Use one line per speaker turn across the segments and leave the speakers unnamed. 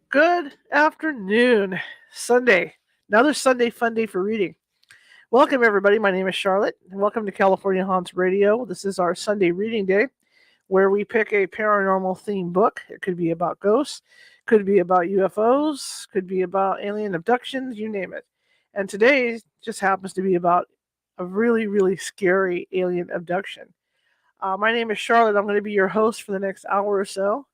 Good afternoon. Sunday. Another Sunday fun day for reading. Welcome, everybody. My name is Charlotte, and welcome to California Haunts Radio. This is our Sunday reading day where we pick a paranormal themed book. It could be about ghosts, could be about UFOs, could be about alien abductions, you name it. And today just happens to be about a really, really scary alien abduction. My name is Charlotte. I'm going to be your host for the next hour or so.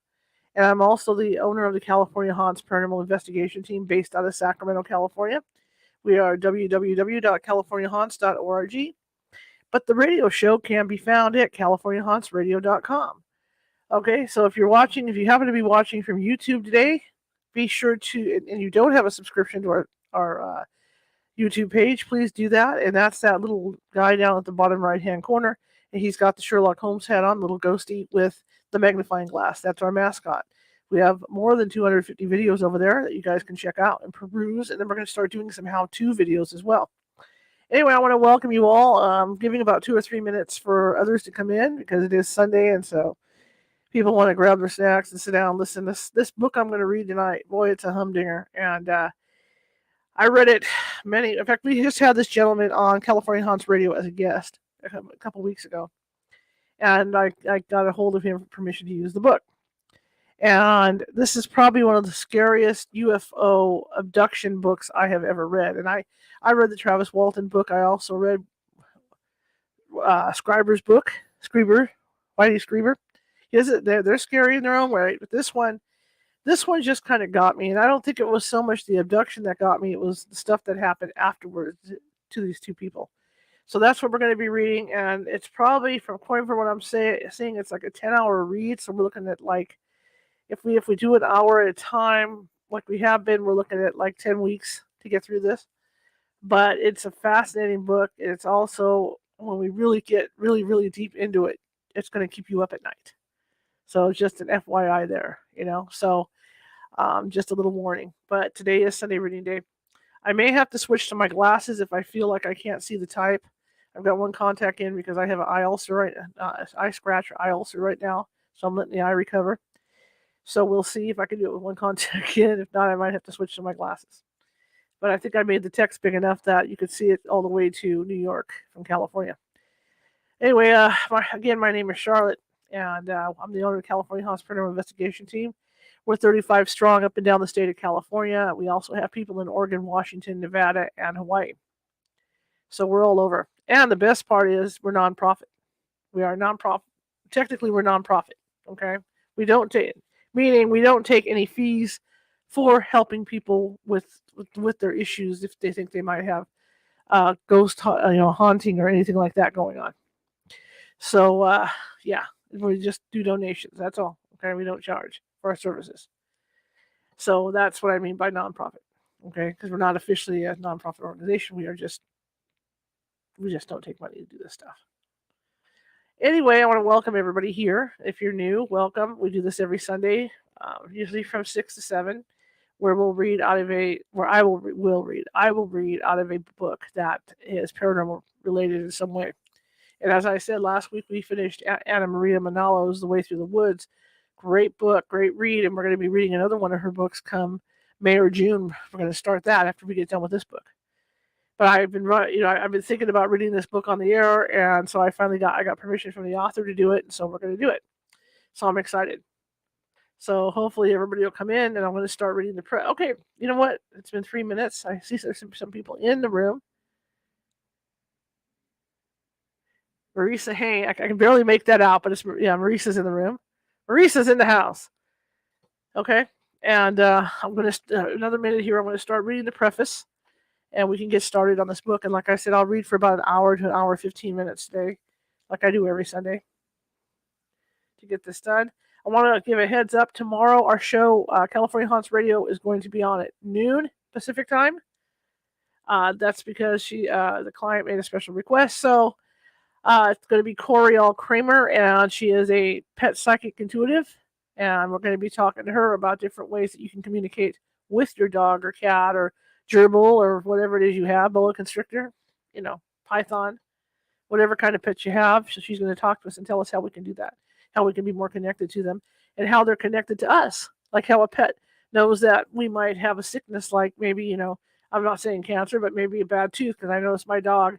And I'm also the owner of the California Haunts Paranormal Investigation Team based out of Sacramento, California. We are www.californiahaunts.org, but the radio show can be found at californiahauntsradio.com. Okay, so if you happen to be watching from YouTube today, be sure to, and you don't have a subscription to our YouTube page, please do that. And that's that little guy down at the bottom right hand corner. And he's got the Sherlock Holmes hat on, little ghosty with the magnifying glass. That's our mascot. We have more than 250 videos over there that you guys can check out and peruse. And then we're going to start doing some how to videos as well. Anyway, I want to welcome you all. I'm giving about 2 or 3 minutes for others to come in because it is Sunday. And so people want to grab their snacks and sit down and listen. This book I'm going to read tonight, boy, it's a humdinger. And I read it in fact, we just had this gentleman on California Haunts Radio as a guest a couple weeks ago. And I got a hold of him for permission to use the book. And this is probably one of the scariest UFO abduction books I have ever read. And I read the Travis Walton book. I also read Scriber's book, Whitey Scriber. They're scary in their own way. But this one just kind of got me. And I don't think it was so much the abduction that got me. It was the stuff that happened afterwards to these two people. So that's what we're going to be reading. And it's probably, from what I'm seeing, it's like a 10-hour read. So we're looking at like, if we do an hour at a time, like we have been, we're looking at like 10 weeks to get through this. But it's a fascinating book. It's also, when we really get really, really deep into it, it's going to keep you up at night. So just an FYI there, So just a little warning. But today is Sunday reading day. I may have to switch to my glasses if I feel like I can't see the type. I've got one contact in because I have an eye ulcer eye scratch or eye ulcer right now. So I'm letting the eye recover. So we'll see if I can do it with one contact in. If not, I might have to switch to my glasses. But I think I made the text big enough that you could see it all the way to New York from California. Anyway, my name is Charlotte, and I'm the owner of the California Haunts Paranormal Investigation Team. We're 35 strong up and down the state of California. We also have people in Oregon, Washington, Nevada, and Hawaii. So we're all over. And the best part is we're nonprofit. We are nonprofit. Technically, we're nonprofit. Okay, we don't take any fees for helping people with their issues if they think they might have ghost haunting or anything like that going on. So yeah, we just do donations. That's all. Okay, we don't charge for our services. So that's what I mean by nonprofit. Okay, because we're not officially a nonprofit organization. We just don't take money to do this stuff. Anyway, I want to welcome everybody here. If you're new, welcome. We do this every Sunday, usually from 6 to 7, where we'll read out of I will read out of a book that is paranormal related in some way. And as I said last week, we finished Anna Maria Manalo's The Way Through the Woods. Great book, great read, and we're going to be reading another one of her books come May or June. We're going to start that after we get done with this book. But I've been thinking about reading this book on the air, and so I got permission from the author to do it, and so we're going to do it. So I'm excited. So hopefully everybody will come in, and I'm going to start reading the press. Okay, you know what? It's been 3 minutes. I see there's some people in the room. Marisa, hey, I can barely make that out, but Marisa's in the room. Marisa's in the house. Okay, and I'm going to another minute here. I'm going to start reading the preface, and we can get started on this book. And like I said, I'll read for about an hour to an hour 15 minutes today, like I do every Sunday, to get this done. I want to give a heads up. Tomorrow, our show, California Haunts Radio, is going to be on at noon Pacific time. That's because the client made a special request. So it's going to be Coriel Kramer, and she is a pet psychic intuitive. And we're going to be talking to her about different ways that you can communicate with your dog or cat or gerbil or whatever it is you have, boa constrictor, python, whatever kind of pet you have. So she's going to talk to us and tell us how we can do that, how we can be more connected to them, and how they're connected to us, like how a pet knows that we might have a sickness like maybe, I'm not saying cancer, but maybe a bad tooth, because I notice my dog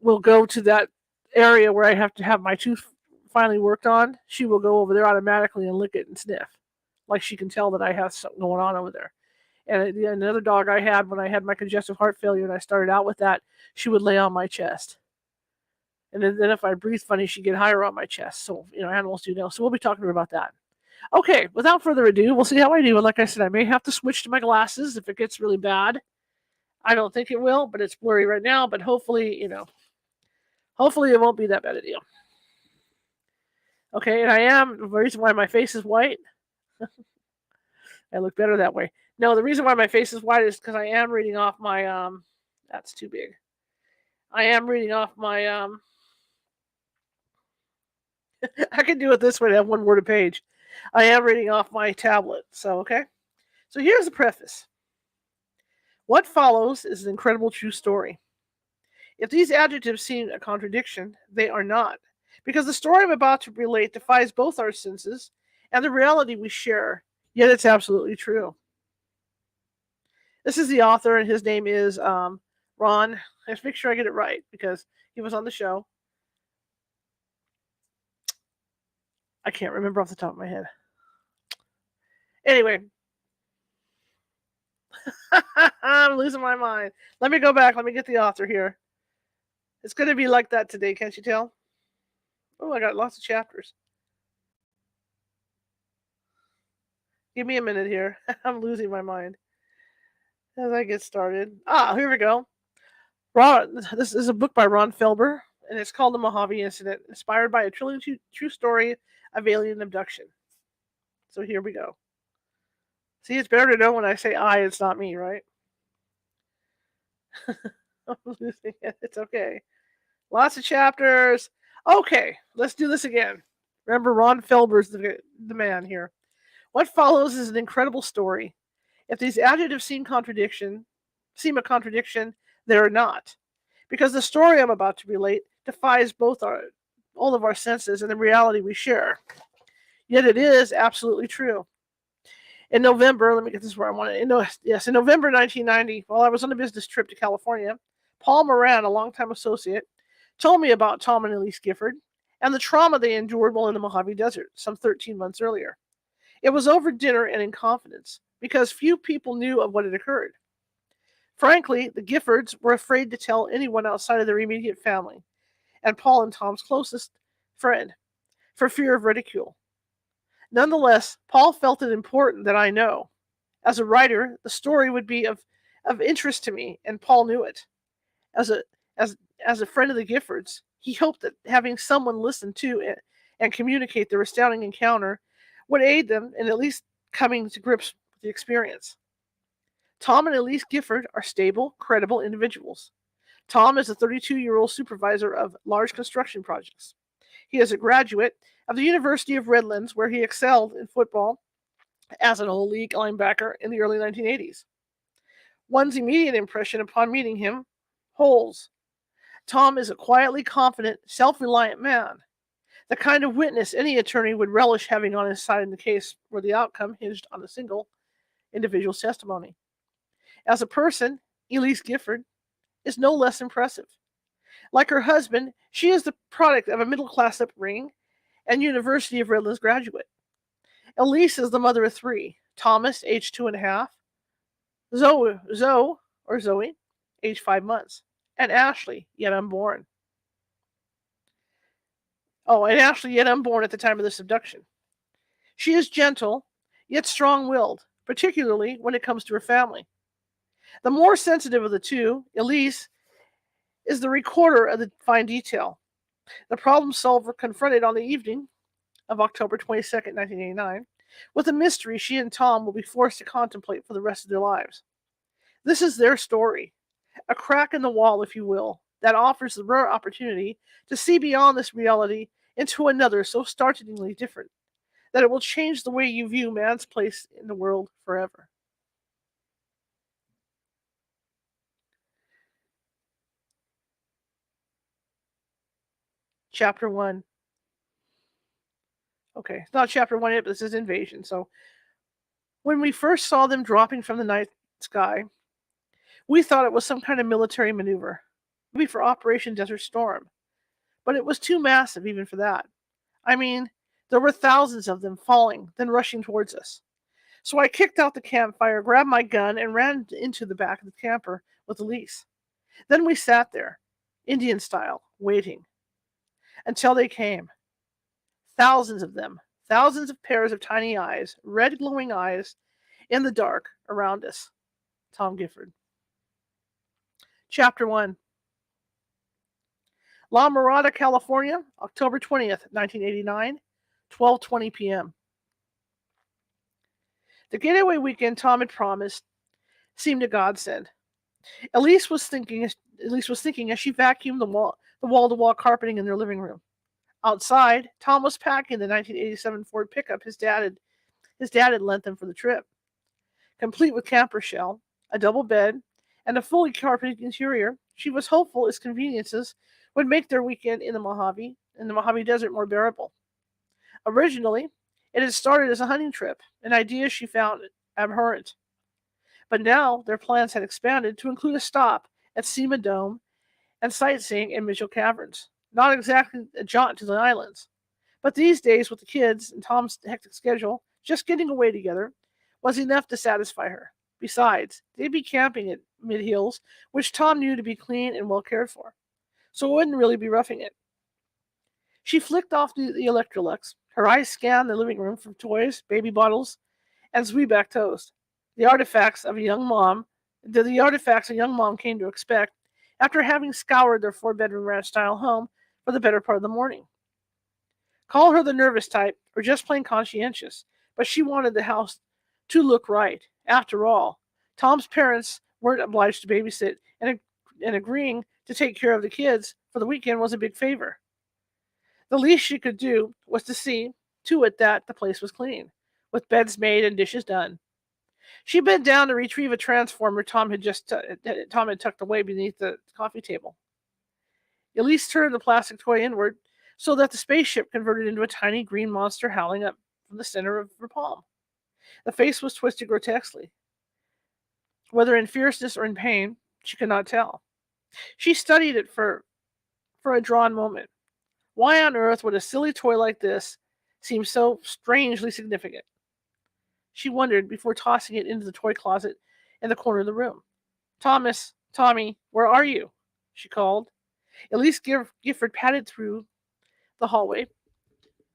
will go to that area where I have to have my tooth finally worked on. She will go over there automatically and lick it and sniff. Like she can tell that I have something going on over there. And another dog I had when I had my congestive heart failure and I started out with that, she would lay on my chest. And then if I breathe funny, she'd get higher on my chest. So, animals do know. So we'll be talking about that. Okay, without further ado, we'll see how I do. And like I said, I may have to switch to my glasses if it gets really bad. I don't think it will, but it's blurry right now. But hopefully, hopefully it won't be that bad a deal. Okay, and the reason why my face is white, I look better that way. No, the reason why my face is white is because I am reading off my, that's too big. I am reading off my, I can do it this way to have one word a page. I am reading off my tablet, so okay. So here's the preface. What follows is an incredible true story. If these adjectives seem a contradiction, they are not, because the story I'm about to relate defies both our senses and the reality we share, yet it's absolutely true. This is the author, and his name is Ron. Let's make sure I get it right, because he was on the show. I can't remember off the top of my head. Anyway, I'm losing my mind. Let me go back. Let me get the author here. It's going to be like that today, can't you tell? Oh, I got lots of chapters. Give me a minute here. I'm losing my mind as I get started. Here we go. This is a book by Ron Felber, and it's called The Mojave Incident, inspired by a true story of alien abduction. So here we go. See, it's better to know when I say I, it's not me, right? I'm losing it. It's okay. Lots of chapters. Okay, let's do this again. Remember, Ron Felber's the man here. What follows is an incredible story. If these adjectives seem a contradiction, they're not. Because the story I'm about to relate defies all of our senses and the reality we share. Yet it is absolutely true. In November, let me get this where I want it. In November 1990, while I was on a business trip to California, Paul Moran, a longtime associate, told me about Tom and Elise Gifford and the trauma they endured while in the Mojave Desert some 13 months earlier. It was over dinner and in confidence, because few people knew of what had occurred. Frankly, the Giffords were afraid to tell anyone outside of their immediate family, and Paul and Tom's closest friend, for fear of ridicule. Nonetheless, Paul felt it important that I know. As a writer, the story would be of interest to me, and Paul knew it. As a friend of the Giffords, he hoped that having someone listen to it and communicate their astounding encounter would aid them in at least coming to grips with the experience. Tom and Elise Gifford are stable, credible individuals. Tom is a 32-year-old supervisor of large construction projects. He is a graduate of the University of Redlands, where he excelled in football as an all-league linebacker in the early 1980s. One's immediate impression upon meeting him holds. Tom is a quietly confident, self-reliant man, the kind of witness any attorney would relish having on his side in the case where the outcome hinged on a single individual's testimony. As a person, Elise Gifford is no less impressive. Like her husband, she is the product of a middle-class upbringing and University of Redlands graduate. Elise is the mother of three: Thomas, age 2.5, Zoe, age 5 months, and Ashley, yet unborn. And Ashley, yet unborn at the time of this abduction. She is gentle, yet strong-willed, particularly when it comes to her family. The more sensitive of the two, Elise, is the recorder of the fine detail, the problem solver confronted on the evening of October 22nd, 1989, with a mystery she and Tom will be forced to contemplate for the rest of their lives. This is their story, a crack in the wall, if you will, that offers the rare opportunity to see beyond this reality into another so startlingly different that it will change the way you view man's place in the world forever. Chapter 1. Okay, it's not chapter 1 yet, but this is Invasion. So, When we first saw them dropping from the night sky, we thought it was some kind of military maneuver, maybe for Operation Desert Storm, but it was too massive even for that. I mean, there were thousands of them falling, then rushing towards us. So I kicked out the campfire, grabbed my gun, and ran into the back of the camper with Elise. Then we sat there, Indian style, waiting, until they came. Thousands of them, thousands of pairs of tiny eyes, red glowing eyes, in the dark around us. Tom Gifford. Chapter 1. La Mirada, California, October 20th, 1989, 12:20 p.m. The getaway weekend Tom had promised seemed a godsend. Elise was thinking as she vacuumed the wall-to-wall carpeting in their living room. Outside, Tom was packing the 1987 Ford pickup his dad had lent them for the trip. Complete with camper shell, a double bed, and a fully carpeted interior, she was hopeful its conveniences would make their weekend in the Mojave Desert more bearable. Originally, it had started as a hunting trip, an idea she found abhorrent. But now their plans had expanded to include a stop at Sema Dome and sightseeing in Mitchell Caverns. Not exactly a jaunt to the islands, but these days with the kids and Tom's hectic schedule, just getting away together was enough to satisfy her. Besides, they'd be camping at Mid Hills, which Tom knew to be clean and well cared for, so it wouldn't really be roughing it. She flicked off the Electrolux. Her eyes scanned the living room for toys, baby bottles, and Zwieback toast. The artifacts a young mom came to expect after having scoured their four-bedroom ranch-style home for the better part of the morning. Call her the nervous type or just plain conscientious, but she wanted the house to look right. After all, Tom's parents weren't obliged to babysit, and agreeing to take care of the kids for the weekend was a big favor. The least she could do was to see to it that the place was clean, with beds made and dishes done. She bent down to retrieve a transformer Tom had tucked away beneath the coffee table. Elise turned the plastic toy inward so that the spaceship converted into a tiny green monster howling up from the center of her palm. The face was twisted grotesquely. Whether in fierceness or in pain, she could not tell. She studied it for a drawn moment. Why on earth would a silly toy like this seem so strangely significant? She wondered before tossing it into the toy closet in the corner of the room. Tommy, where are you? She called. Elise Gifford padded through the hallway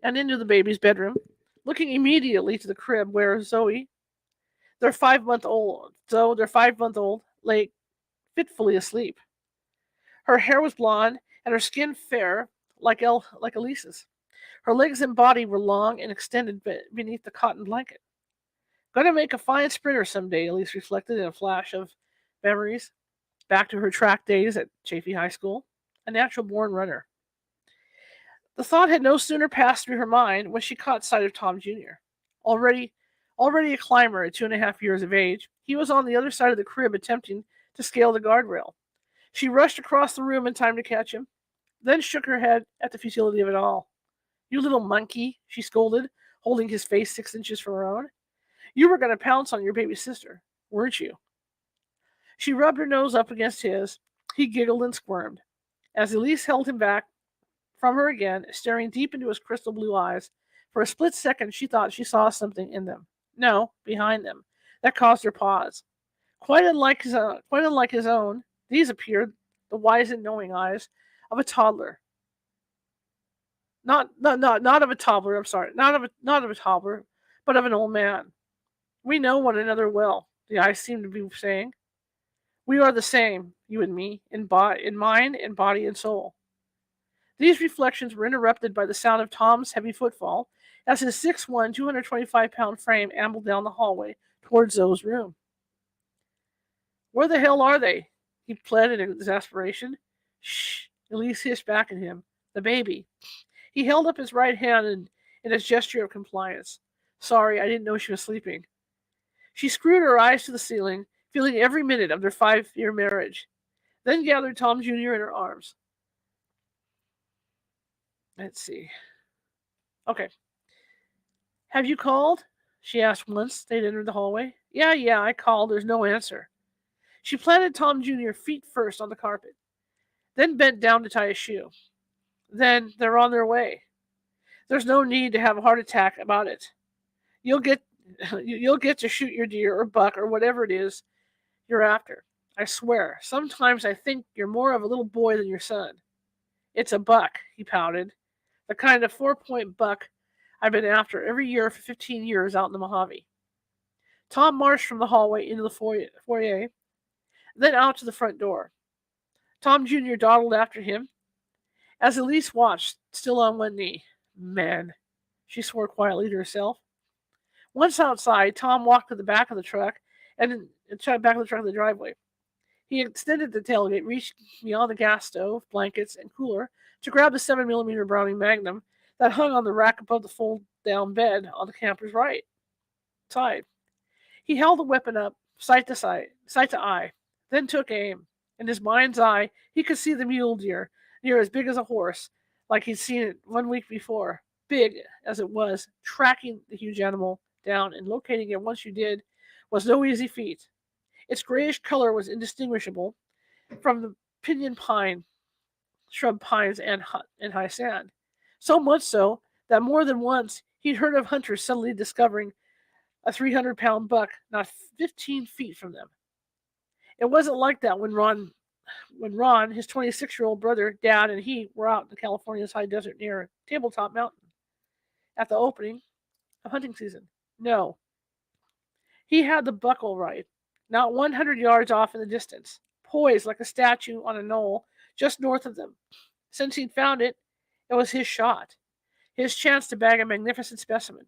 and into the baby's bedroom, looking immediately to the crib where Zoe, their 5-month-old, lay fitfully asleep. Her hair was blonde and her skin fair like Elise's. Her legs and body were long and extended beneath the cotton blanket. Gonna make a fine sprinter someday, Elise reflected in a flash of memories, back to her track days at Chaffee High School, a natural-born runner. The thought had no sooner passed through her mind when she caught sight of Tom Jr. Already a climber at 2.5 years of age, he was on the other side of the crib attempting to scale the guardrail. She rushed across the room in time to catch him, then shook her head at the futility of it all. You little monkey, she scolded, holding his face 6 inches from her own. You were going to pounce on your baby sister, weren't you? She rubbed her nose up against his. He giggled and squirmed. As Elise held him back from her again, staring deep into his crystal blue eyes, for a split second she thought she saw something in them. No, behind them. That caused her pause. Quite unlike his own, these appeared the wise and knowing eyes of a toddler. Not of a toddler, I'm sorry. Not of a toddler, but of an old man. We know one another well, the eyes seemed to be saying. We are the same, you and me, in mind, in body, and soul. These reflections were interrupted by the sound of Tom's heavy footfall as his 6'1", 225-pound frame ambled down the hallway towards Zoe's room. Where the hell are they? He pled in exasperation. Shh, Elise hissed back at him. The baby. He held up his right hand in a gesture of compliance. Sorry, I didn't know she was sleeping. She screwed her eyes to the ceiling, feeling every minute of their 5-year marriage, then gathered Tom Jr. in her arms. Let's see. Okay. Have you called? she asked once they'd entered the hallway. Yeah, I called. There's no answer. She planted Tom Jr. feet first on the carpet, then bent down to tie his shoe. Then they're on their way. There's no need to have a heart attack about it. You'll get you'll get to shoot your deer or buck or whatever it is you're after. I swear, sometimes I think you're more of a little boy than your son. It's a buck, he pouted. The kind of 4-point buck I've been after every year for 15 years out in the Mojave. Tom marched from the hallway into the foyer, then out to the front door. Tom Jr. dawdled after him as Elise watched, still on one knee. Man, she swore quietly to herself. Once outside, Tom walked to the back of the truck and back of the truck in the driveway. He extended the tailgate, reached beyond the gas stove, blankets, and cooler to grab the 7mm Browning Magnum that hung on the rack above the fold-down bed on the camper's right side. He held the weapon up, sight to eye, then took aim. In his mind's eye, he could see the mule deer, near as big as a horse, like he'd seen it 1 week before. Big as it was, tracking the huge animal down and locating it once you did was no easy feat. Its grayish color was indistinguishable from the pinyon pine, shrub pines, and high sand. So much so that more than once he'd heard of hunters suddenly discovering a 300-pound buck not 15 feet from them. It wasn't like that when Ron, his 26-year-old brother, Dad, and he were out in California's high desert near Tabletop Mountain at the opening of hunting season. No. He had the buck all right, not 100 yards off in the distance, poised like a statue on a knoll just north of them. Since he'd found it, it was his shot, his chance to bag a magnificent specimen,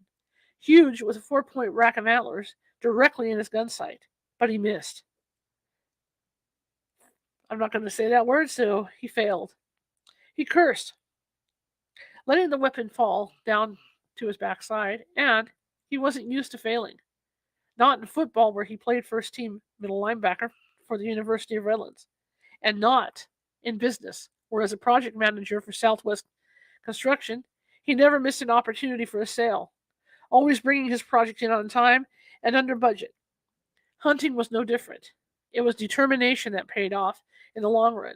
huge with a 4-point rack of antlers directly in his gun sight. But he missed. I'm not going to say that word, so he failed. He cursed, letting the weapon fall down to his backside, and he wasn't used to failing. Not in football, where he played first team middle linebacker for the University of Redlands, and not in business, where as a project manager for Southwest Construction, he never missed an opportunity for a sale, always bringing his project in on time and under budget. Hunting was no different. It was determination that paid off in the long run.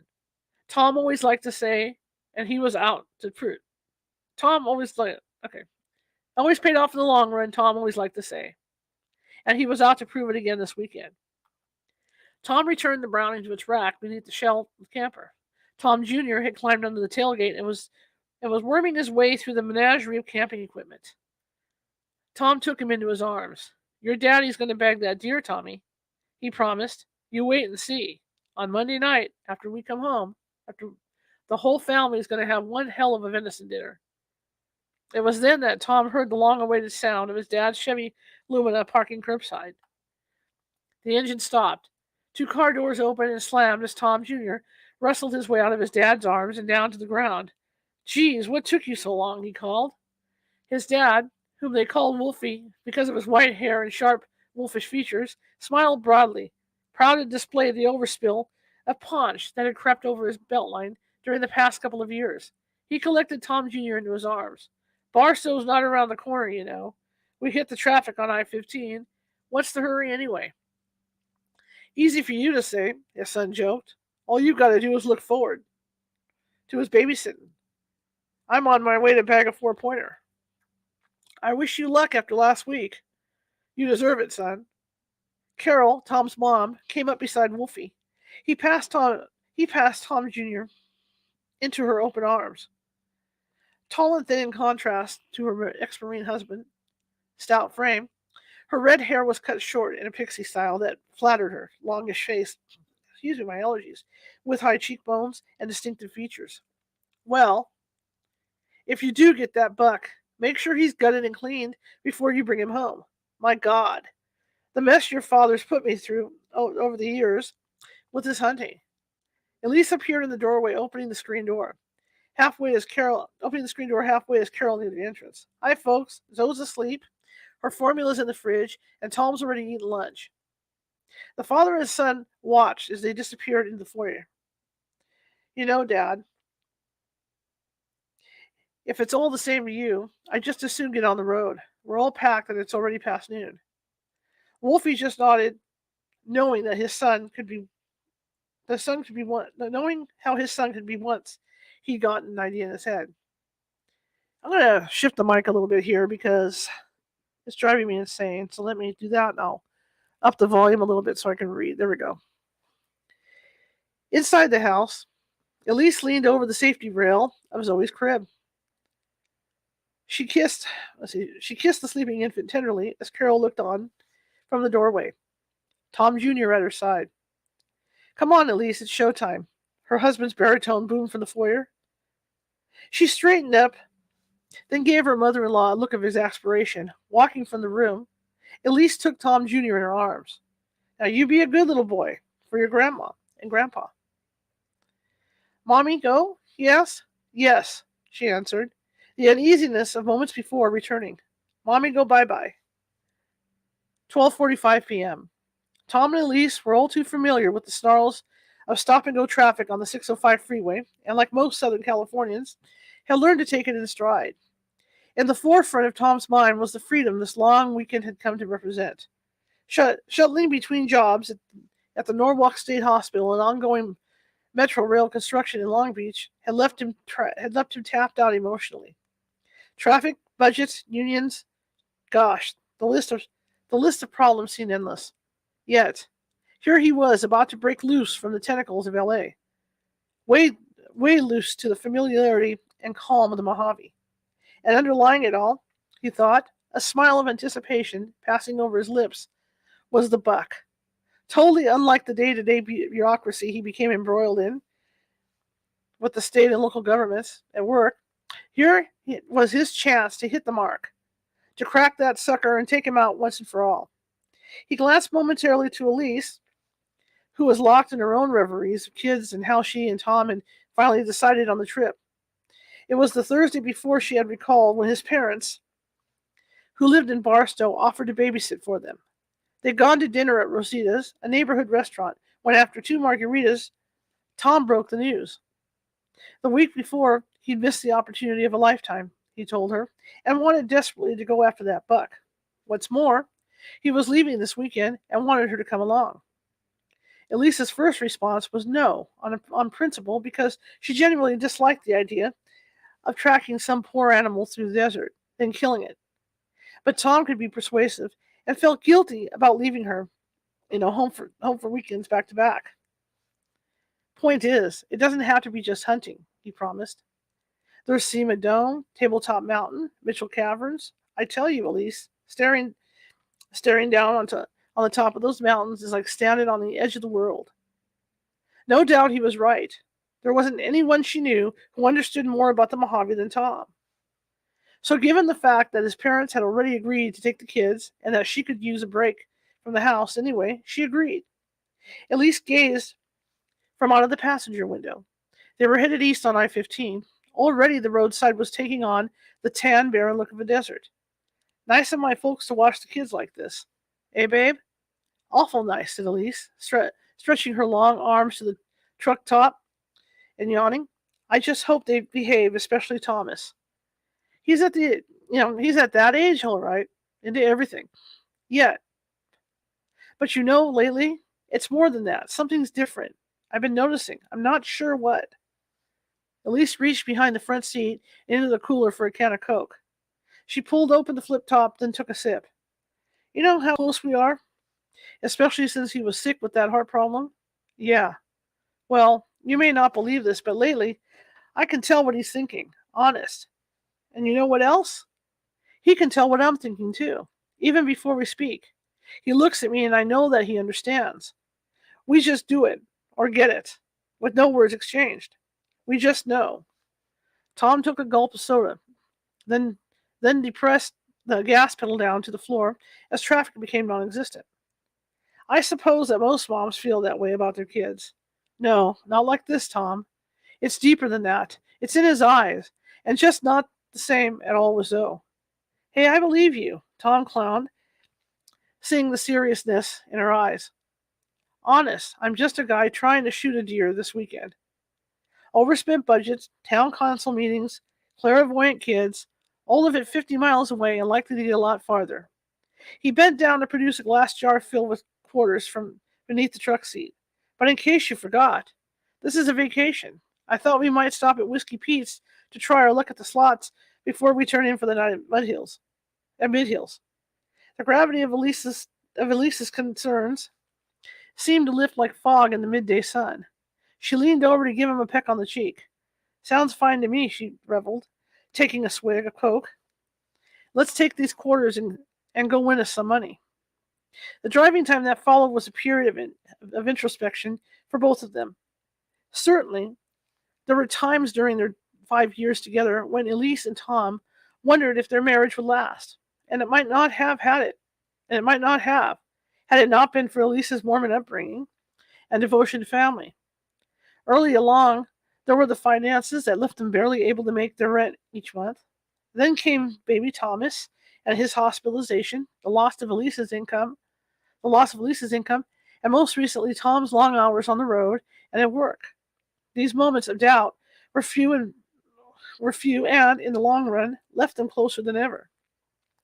Tom always liked to say, and he was out to prove. Always paid off in the long run, Tom always liked to say. And he was out to prove it again this weekend. Tom returned the Browning to its rack beneath the shell of the camper. Tom Jr. had climbed under the tailgate and was worming his way through the menagerie of camping equipment. Tom took him into his arms. Your daddy's going to bag that deer, Tommy, he promised. You wait and see. On Monday night, after we come home, the whole family is going to have one hell of a venison dinner. It was then that Tom heard the long-awaited sound of his dad's Chevy Lumina parking curbside. The engine stopped. 2 car doors opened and slammed as Tom Jr. wrestled his way out of his dad's arms and down to the ground. Geez, what took you so long? He called. His dad, whom they called Wolfie because of his white hair and sharp, wolfish features, smiled broadly, proud to display the overspill of paunch that had crept over his beltline during the past couple of years. He collected Tom Jr. into his arms. Barstow's not around the corner, you know. We hit the traffic on I-15. What's the hurry anyway? Easy for you to say, his son joked. All you've got to do is look forward to his babysitting. I'm on my way to bag a 4-pointer. I wish you luck after last week. You deserve it, son. Carol, Tom's mom, came up beside Wolfie. He passed Tom Jr. into her open arms. Tall and thin in contrast to her ex-Marine husband, stout frame, her red hair was cut short in a pixie style that flattered her longish face, my allergies, with high cheekbones and distinctive features. Well, if you do get that buck, make sure he's gutted and cleaned before you bring him home. My God, the mess your father's put me through over the years with his hunting. Elise appeared in the doorway, opening the screen door halfway as Carol near the entrance. Hi, folks. Zoe's asleep. Her formula's in the fridge, and Tom's already eaten lunch. The father and son watched as they disappeared into the foyer. You know, Dad, if it's all the same to you, I'd just as soon get on the road. We're all packed and it's already past noon. Wolfie just nodded, knowing that knowing how his son could be once he'd gotten an idea in his head. I'm gonna shift the mic a little bit here because it's driving me insane. So let me do that and I'll up the volume a little bit so I can read. There we go. Inside the house, Elise leaned over the safety rail of Zoe's crib. She kissed the sleeping infant tenderly as Carol looked on from the doorway, Tom Jr. at her side. Come on, Elise, it's showtime. Her husband's baritone boomed from the foyer. She straightened up, then gave her mother-in-law a look of exasperation. Walking from the room, Elise took Tom Jr. in her arms. Now you be a good little boy for your grandma and grandpa. Mommy, go? He asked. Yes, she answered, the uneasiness of moments before returning. Mommy, go bye-bye. 12:45 p.m. Tom and Elise were all too familiar with the snarls of stop-and-go traffic on the 605 freeway, and like most Southern Californians, had learned to take it in stride. In the forefront of Tom's mind was the freedom this long weekend had come to represent. Shuttling between jobs at the Norwalk State Hospital and ongoing metro rail construction in Long Beach had left him tapped out emotionally. Traffic, budgets, unions, gosh, the list of problems seemed endless. Yet, here he was about to break loose from the tentacles of L.A., way loose to the familiarity and calm of the Mojave. And underlying it all, he thought, a smile of anticipation passing over his lips, was the buck. Totally unlike the day-to-day bureaucracy he became embroiled in with the state and local governments at work, here was his chance to hit the mark, to crack that sucker and take him out once and for all. He glanced momentarily to Elise, who was locked in her own reveries of kids and how she and Tom had finally decided on the trip. It was the Thursday before she had recalled when his parents, who lived in Barstow, offered to babysit for them. They'd gone to dinner at Rosita's, a neighborhood restaurant, when after 2 margaritas, Tom broke the news. The week before, he'd missed the opportunity of a lifetime, he told her, and wanted desperately to go after that buck. What's more, he was leaving this weekend and wanted her to come along. Elisa's first response was no, on principle, because she genuinely disliked the idea of tracking some poor animal through the desert, then killing it. But Tom could be persuasive and felt guilty about leaving her, home for weekends back to back. Point is, it doesn't have to be just hunting, he promised. There's Sema Dome, Tabletop Mountain, Mitchell Caverns. I tell you, Elise, staring down on the top of those mountains is like standing on the edge of the world. No doubt he was right. There wasn't anyone she knew who understood more about the Mojave than Tom. So given the fact that his parents had already agreed to take the kids and that she could use a break from the house anyway, she agreed. Elise gazed from out of the passenger window. They were headed east on I-15. Already the roadside was taking on the tan, barren look of a desert. Nice of my folks to watch the kids like this. Eh, babe? Awful nice, said Elise, stretching her long arms to the truck top and yawning. I just hope they behave, especially Thomas. He's at that age, all right, into everything. Yet. But lately, it's more than that. Something's different. I've been noticing. I'm not sure what. Elise reached behind the front seat and into the cooler for a can of Coke. She pulled open the flip top, then took a sip. You know how close we are? Especially since he was sick with that heart problem? Yeah. Well, you may not believe this, but lately, I can tell what he's thinking. Honest. And you know what else? He can tell what I'm thinking, too. Even before we speak. He looks at me and I know that he understands. We just do it, or get it, with no words exchanged. We just know. Tom took a gulp of soda, then depressed the gas pedal down to the floor as traffic became non-existent. I suppose that most moms feel that way about their kids. No, not like this, Tom. It's deeper than that. It's in his eyes, and just not the same at all with Zoe. Hey, I believe you, Tom clowned, seeing the seriousness in her eyes. Honest, I'm just a guy trying to shoot a deer this weekend. Overspent budgets, town council meetings, clairvoyant kids, all of it 50 miles away and likely to get a lot farther. He bent down to produce a glass jar filled with quarters from beneath the truck seat. But in case you forgot, this is a vacation. I thought we might stop at Whiskey Pete's to try our luck at the slots before we turn in for the night at Mid Hills. The gravity of Elise's concerns seemed to lift like fog in the midday sun. She leaned over to give him a peck on the cheek. Sounds fine to me, she reveled, taking a swig of Coke. Let's take these quarters and go win us some money. The driving time that followed was a period of introspection for both of them. Certainly, there were times during their 5 years together when Elise and Tom wondered if their marriage would last, and it might not have had it not been for Elise's Mormon upbringing and devotion to family. Early along, there were the finances that left them barely able to make their rent each month. Then came baby Thomas and his hospitalization, the loss of Elise's income, and most recently Tom's long hours on the road and at work. These moments of doubt were few and in the long run left them closer than ever.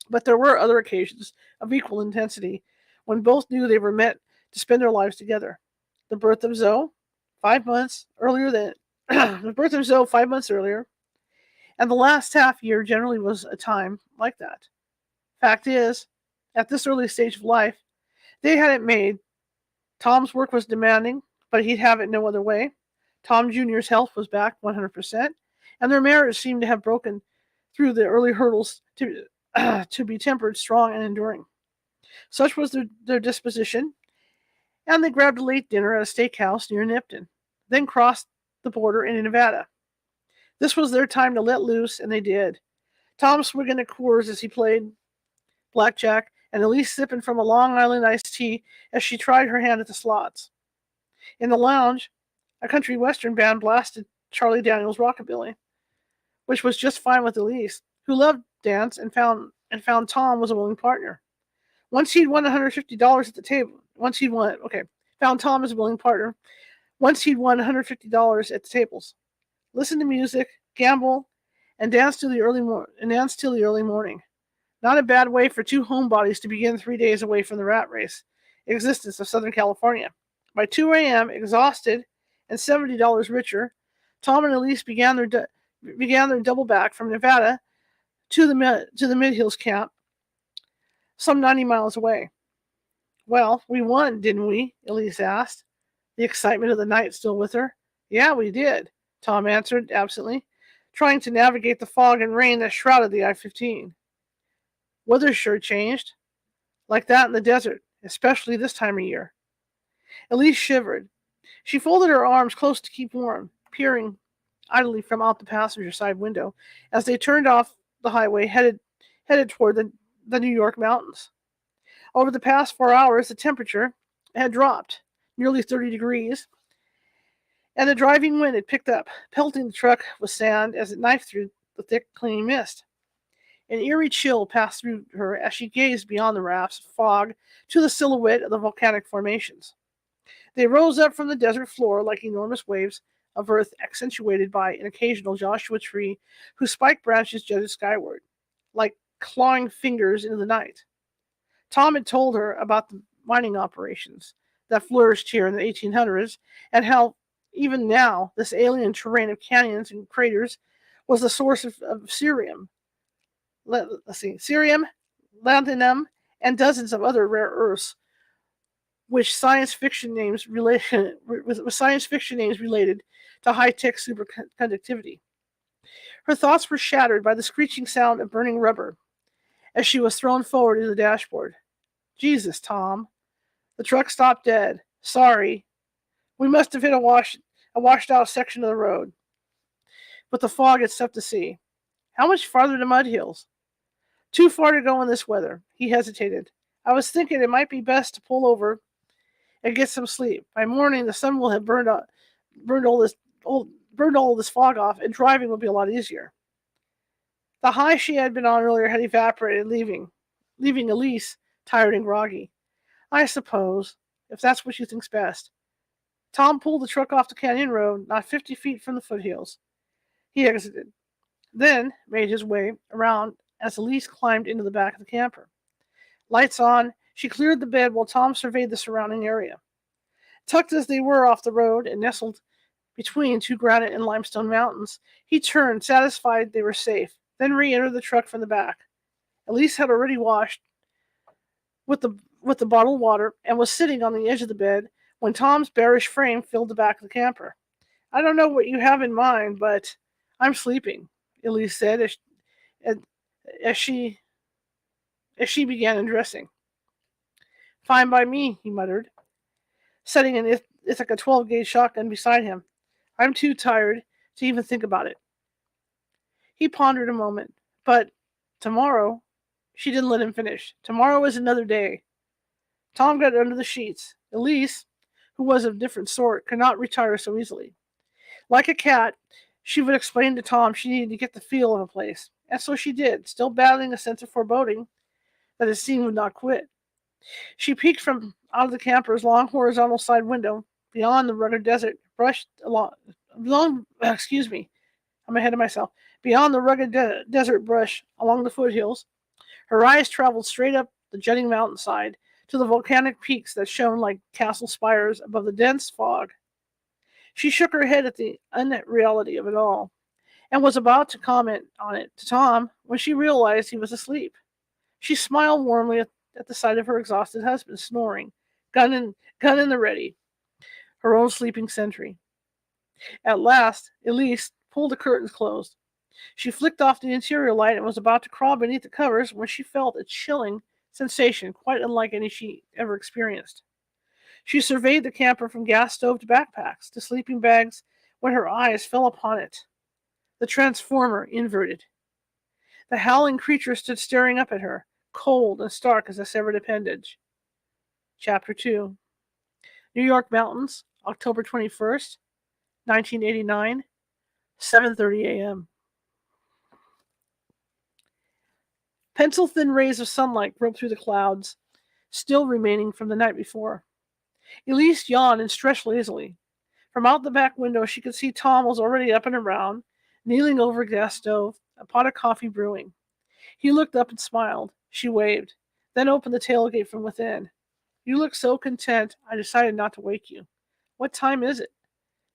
But there were other occasions of equal intensity when both knew they were meant to spend their lives together. The birth of Zoe, 5 months earlier, and the last half year generally was a time like that. Fact is, at this early stage of life, they had it made. Tom's work was demanding, but he'd have it no other way. Tom Jr.'s health was back 100%, and their marriage seemed to have broken through the early hurdles to be tempered, strong, and enduring. Such was their disposition, and they grabbed a late dinner at a steakhouse near Nipton, then crossed the border into Nevada. This was their time to let loose, and they did. Tom swigging at Coors as he played blackjack, and Elise sipping from a Long Island iced tea as she tried her hand at the slots. In the lounge, a country western band blasted Charlie Daniels' Rockabilly, which was just fine with Elise, who loved dance and found Tom was a willing partner. Once he'd won $150 at the table, found Tom as a willing partner. Once he'd won $150 at the tables, listen to music, gamble, and dance till the early morning. Not a bad way for two homebodies to begin 3 days away from the rat race existence of Southern California. By 2 a.m., exhausted and $70 richer, Tom and Elise began their double back from Nevada to the Mid Hills camp, some 90 miles away. Well, we won, didn't we? Elise asked, the excitement of the night still with her. Yeah, we did, Tom answered absently, trying to navigate the fog and rain that shrouded the I-15. Weather sure changed, like that in the desert, especially this time of year. Elise shivered. She folded her arms close to keep warm, peering idly from out the passenger side window as they turned off the highway headed toward the New York mountains. Over the past 4 hours, the temperature had dropped nearly 30 degrees, and the driving wind had picked up, pelting the truck with sand as it knifed through the thick, clinging mist. An eerie chill passed through her as she gazed beyond the rafts of fog to the silhouette of the volcanic formations. They rose up from the desert floor like enormous waves of earth accentuated by an occasional Joshua tree whose spiked branches jutted skyward, like clawing fingers into the night. Tom had told her about the mining operations that flourished here in the 1800s and how even now this alien terrain of canyons and craters was the source of cerium, lanthanum, and dozens of other rare earths, with science fiction names related to high-tech superconductivity. Her thoughts were shattered by the screeching sound of burning rubber as she was thrown forward to the dashboard. Jesus, Tom. The truck stopped dead. Sorry. We must have hit a washed-out section of the road. But the fog had stuff to see. How much farther to Mud Hills? Too far to go in this weather. He hesitated. I was thinking it might be best to pull over and get some sleep. By morning, the sun will have burned all this fog off, and driving will be a lot easier. The high she had been on earlier had evaporated, leaving Elise tired and groggy. I suppose, if that's what you think's best. Tom pulled the truck off the canyon road, not 50 feet from the foothills. He exited. then made his way around as Elise climbed into the back of the camper. Lights on, she cleared the bed while Tom surveyed the surrounding area. Tucked as they were off the road and nestled between two granite and limestone mountains, he turned, satisfied they were safe, then re-entered the truck from the back. Elise had already washed with the bottled water and was sitting on the edge of the bed when Tom's bearish frame filled the back of the camper. "I don't know what you have in mind, but I'm sleeping," Elise said as she began undressing. "Fine by me," he muttered, setting an Ithaca 12-gauge shotgun beside him. "I'm too tired to even think about it." He pondered a moment. "But tomorrow," she didn't let him finish. "Tomorrow is another day." Tom got under the sheets. Elise, who was of a different sort, could not retire so easily. Like a cat, she would explain to Tom she needed to get the feel of a place. And so she did, still battling a sense of foreboding that his scene would not quit. She peeked from out of the camper's long horizontal side window beyond the rugged desert brush I'm ahead of myself. Beyond the rugged desert brush along the foothills, her eyes traveled straight up the jutting mountainside to the volcanic peaks that shone like castle spires above the dense fog. She shook her head at the unreality of it all, and was about to comment on it to Tom when she realized he was asleep. She smiled warmly at the sight of her exhausted husband snoring, gun in the ready, her own sleeping sentry. At last, Elise pulled the curtains closed. She flicked off the interior light and was about to crawl beneath the covers when she felt a chilling sensation quite unlike any she ever experienced. She surveyed the camper from gas stove to backpacks to sleeping bags when her eyes fell upon it. The transformer inverted. The howling creature stood staring up at her, cold and stark as a severed appendage. Chapter 2. New York Mountains, October 21st, 1989, 7:30 a.m. Pencil-thin rays of sunlight broke through the clouds, still remaining from the night before. Elise yawned and stretched lazily. From out the back window, she could see Tom was already up and around, kneeling over a gas stove, a pot of coffee brewing. He looked up and smiled. She waved, then opened the tailgate from within. "You look so content, I decided not to wake you. What time is it?"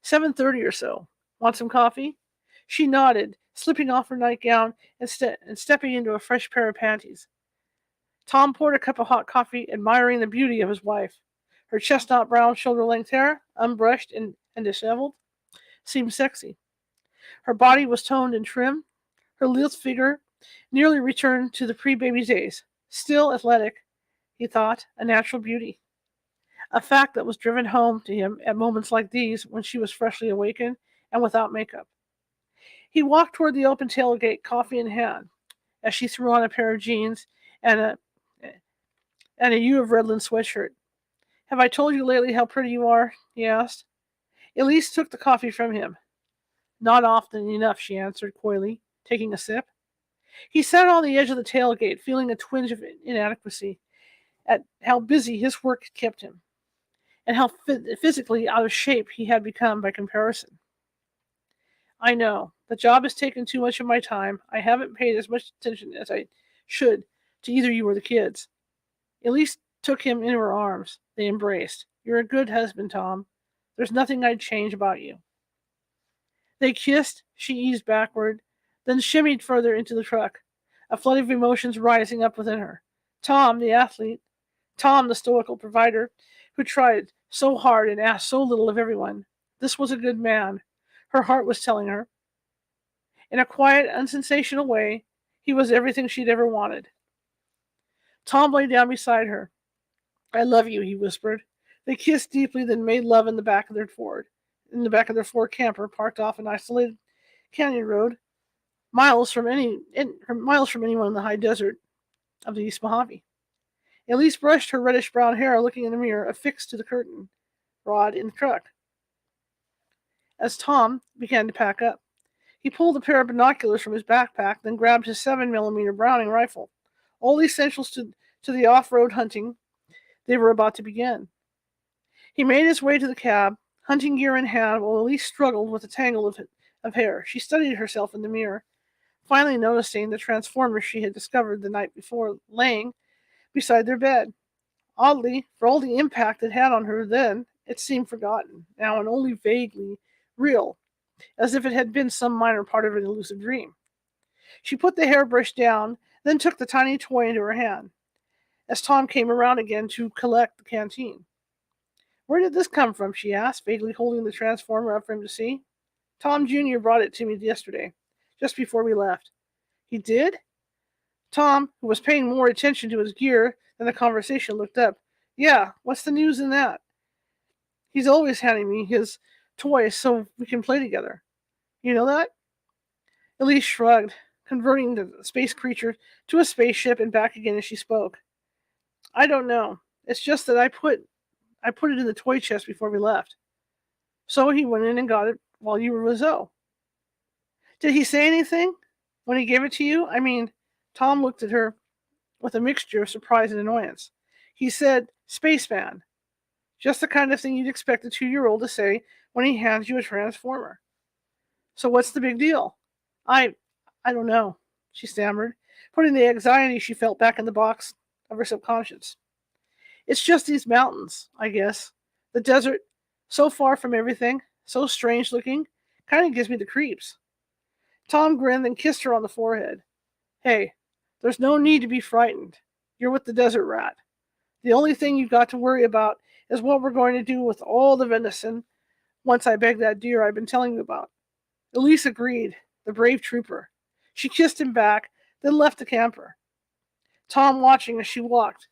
7:30 or so. "Want some coffee?" She nodded, slipping off her nightgown and stepping into a fresh pair of panties. Tom poured a cup of hot coffee, admiring the beauty of his wife. Her chestnut brown shoulder-length hair, unbrushed and disheveled, seemed sexy. Her body was toned and trim. Her lithe figure nearly returned to the pre-baby days. Still athletic, he thought, a natural beauty. A fact that was driven home to him at moments like these when she was freshly awakened and without makeup. He walked toward the open tailgate, coffee in hand, as she threw on a pair of jeans and a U of Redland sweatshirt. "Have I told you lately how pretty you are?" he asked. Elise took the coffee from him. "Not often enough," she answered coyly, taking a sip. He sat on the edge of the tailgate, feeling a twinge of inadequacy at how busy his work had kept him, and how physically out of shape he had become by comparison. "I know. The job has taken too much of my time. I haven't paid as much attention as I should to either you or the kids." Elise took him in her arms. They embraced. "You're a good husband, Tom. There's nothing I'd change about you." They kissed. She eased backward, then shimmied further into the truck, a flood of emotions rising up within her. Tom, the athlete, Tom, the stoical provider, who tried so hard and asked so little of everyone. This was a good man, her heart was telling her. In a quiet, unsensational way, he was everything she'd ever wanted. Tom lay down beside her. "I love you," he whispered. They kissed deeply, then made love in the back of their Ford camper, parked off an isolated canyon road, miles from anyone in the high desert of the East Mojave. Elise brushed her reddish-brown hair, looking in the mirror, affixed to the curtain rod in the truck. As Tom began to pack up, he pulled a pair of binoculars from his backpack, then grabbed his 7mm Browning rifle, all the essentials to the off-road hunting they were about to begin. He made his way to the cab, hunting gear in hand, while Elise struggled with a tangle of hair. She studied herself in the mirror, finally noticing the transformer she had discovered the night before laying beside their bed. Oddly, for all the impact it had on her then, it seemed forgotten, now and only vaguely real, as if it had been some minor part of an elusive dream. She put the hairbrush down, then took the tiny toy into her hand, as Tom came around again to collect the canteen. "Where did this come from?" she asked, vaguely holding the transformer up for him to see. "Tom Jr. brought it to me yesterday, just before we left." "He did?" Tom, who was paying more attention to his gear than the conversation, looked up. "Yeah, what's the news in that? He's always handing me his toys so we can play together. You know that?" Elise shrugged, converting the space creature to a spaceship and back again as she spoke. "I don't know. It's just that I put it in the toy chest before we left. So he went in and got it while you were with Zoe." "Did he say anything when he gave it to you? I mean," Tom looked at her with a mixture of surprise and annoyance. "He said, 'Spaceman.' Just the kind of thing you'd expect a 2-year-old to say when he hands you a transformer. So what's the big deal?" I I don't know," she stammered, putting the anxiety she felt back in the box of her subconscious. "It's just these mountains, I guess. The desert, so far from everything, so strange looking, kind of gives me the creeps." Tom grinned and kissed her on the forehead. "Hey, there's no need to be frightened. You're with the desert rat. The only thing you've got to worry about is what we're going to do with all the venison once I bag that deer I've been telling you about." Elise agreed, the brave trooper. She kissed him back, then left the camper, Tom watching as she walked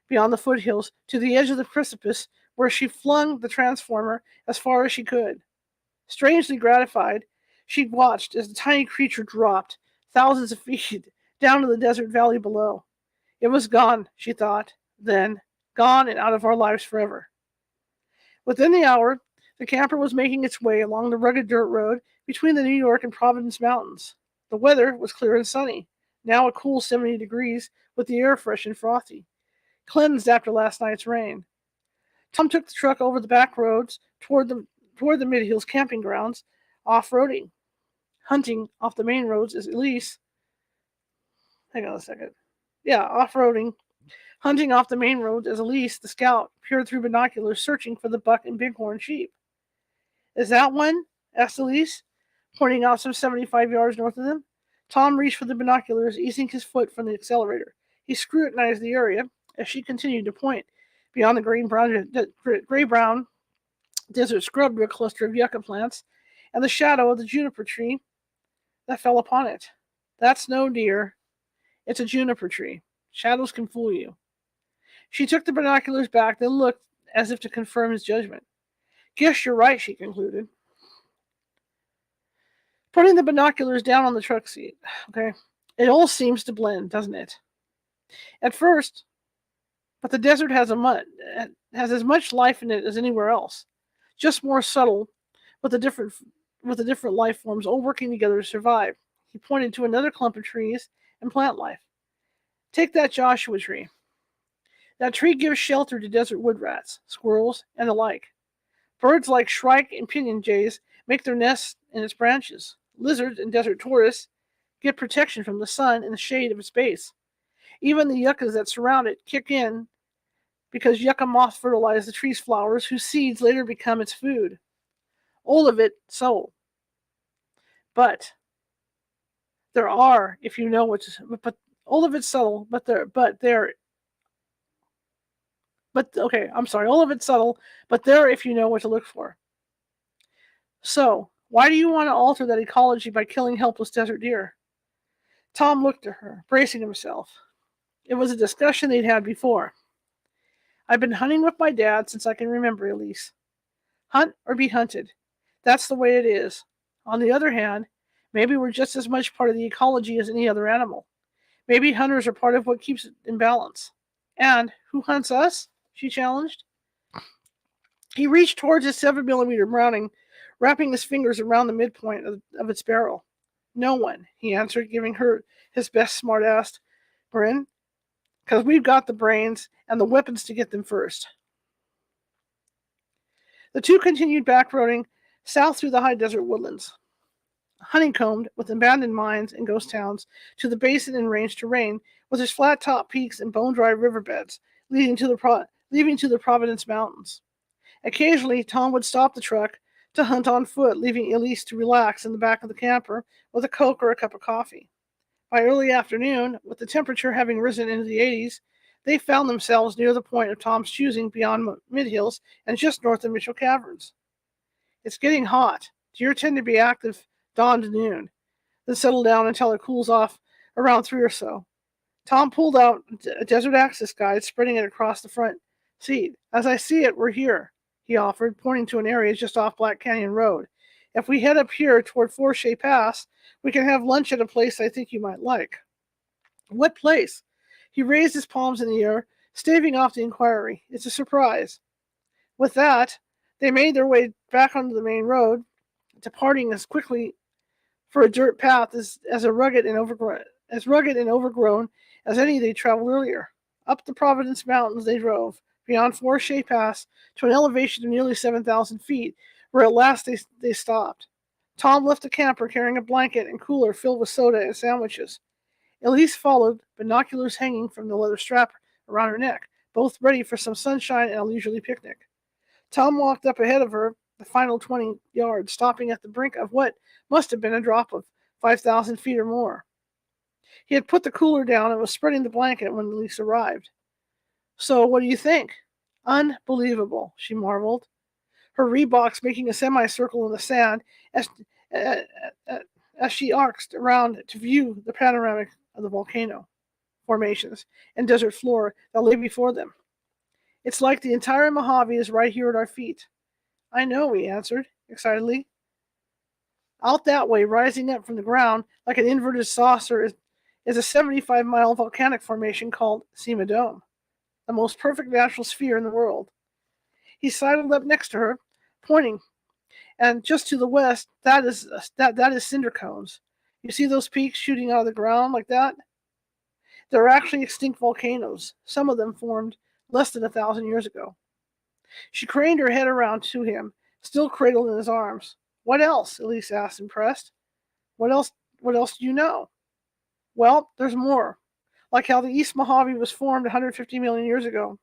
beyond the foothills to the edge of the precipice where she flung the transformer as far as she could. Strangely gratified, she watched as the tiny creature dropped thousands of feet down to the desert valley below. It was gone, she thought, then, gone and out of our lives forever. Within the hour, the camper was making its way along the rugged dirt road between the New York and Providence mountains. The weather was clear and sunny, now a cool 70 degrees, with the air fresh and frothy, cleansed after last night's rain. Tom took the truck over the back roads toward the Mid-Hills camping grounds, off-roading. Hunting off the main roads is Elise. Hang on a second. Yeah, off-roading. Hunting off the main roads as Elise, the scout, peered through binoculars searching for the buck and bighorn sheep. "Is that one?" asked Elise, pointing out some 75 yards north of them. Tom reached for the binoculars, easing his foot from the accelerator. He scrutinized the area as she continued to point beyond the gray-brown desert scrub to a cluster of yucca plants and the shadow of the juniper tree that fell upon it. "That's no deer. It's a juniper tree. Shadows can fool you." She took the binoculars back, then looked as if to confirm his judgment. "Guess you're right," she concluded, putting the binoculars down on the truck seat. "Okay, it all seems to blend, doesn't it? At first, but the desert has as much life in it as anywhere else, just more subtle, with the different life forms all working together to survive." He pointed to another clump of trees and plant life. "Take that Joshua tree. That tree gives shelter to desert wood rats, squirrels, and the like. Birds like shrike and pinyon jays make their nests in its branches. Lizards and desert tourists get protection from the sun and the shade of its base. Even the yuccas that surround it kick in because yucca moths fertilize the tree's flowers, whose seeds later become its food. All of it subtle. But there are, if you know what's, but all of it's subtle, all of it's subtle, but there if you know what to look for. So, why do you want to alter that ecology by killing helpless desert deer?" Tom looked at her, bracing himself. It was a discussion they'd had before. "I've been hunting with my dad since I can remember, Elise. Hunt or be hunted. That's the way it is. On the other hand, maybe we're just as much part of the ecology as any other animal. Maybe hunters are part of what keeps it in balance." "And who hunts us?" she challenged. He reached towards his 7mm Browning, wrapping his fingers around the midpoint of its barrel. "No one," he answered, giving her his best smart-assed grin, "because we've got the brains and the weapons to get them first." The two continued back roading south through the high desert woodlands. honeycombed with abandoned mines and ghost towns, to the basin and range terrain, with its flat-topped peaks and bone-dry riverbeds leading to the Providence Mountains. Occasionally, Tom would stop the truck to hunt on foot, leaving Elise to relax in the back of the camper with a Coke or a cup of coffee. By early afternoon, with the temperature having risen into the 80s, they found themselves near the point of Tom's choosing beyond Mid-Hills and just north of Mitchell Caverns. It's getting hot. Deer tend to be active dawn to noon, then settle down until it cools off around 3 or so. Tom pulled out a desert access guide, spreading it across the front seat. As I see it, we're here, he offered, pointing to an area just off Black Canyon Road. If we head up here toward Fourche Pass, we can have lunch at a place I think you might like. What place? He raised his palms in the air, staving off the inquiry. It's a surprise. With that, they made their way back onto the main road, departing as quickly for a dirt path as rugged and overgrown as any they traveled earlier. Up the Providence Mountains they drove, beyond Fourche Pass, to an elevation of nearly 7,000 feet, where at last they stopped. Tom left the camper carrying a blanket and cooler filled with soda and sandwiches. Elise followed, binoculars hanging from the leather strap around her neck, both ready for some sunshine and a leisurely picnic. Tom walked up ahead of her the final 20 yards, stopping at the brink of what must have been a drop of 5,000 feet or more. He had put the cooler down and was spreading the blanket when Elise arrived. So, what do you think? Unbelievable, she marveled, her Reeboks making a semicircle in the sand as she arced around to view the panoramic of the volcano formations and desert floor that lay before them. It's like the entire Mojave is right here at our feet. I know, he answered excitedly. Out that way, rising up from the ground like an inverted saucer, is a 75-mile volcanic formation called Sima Dome, the most perfect natural sphere in the world. He sidled up next to her, pointing, and just to the west, that is cinder cones. You see those peaks shooting out of the ground like that? They're actually extinct volcanoes. Some of them formed less than 1,000 years ago. She craned her head around to him, still cradled in his arms. What else? Elise asked, impressed. What else do you know? Well, there's more. Like how the East Mojave was formed 150 million years ago,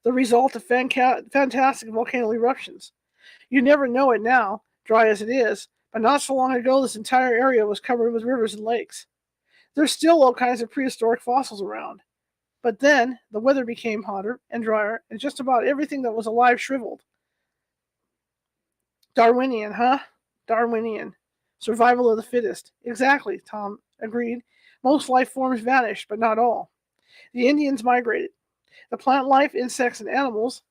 the result of fantastic volcano eruptions. You never know it now, dry as it is, but not so long ago this entire area was covered with rivers and lakes. There's still all kinds of prehistoric fossils around. But then the weather became hotter and drier, and just about everything that was alive shriveled. Darwinian, huh? Darwinian. Survival of the fittest. Exactly, Tom agreed. Most life forms vanished, but not all. The Indians migrated. The plant life, insects, and animals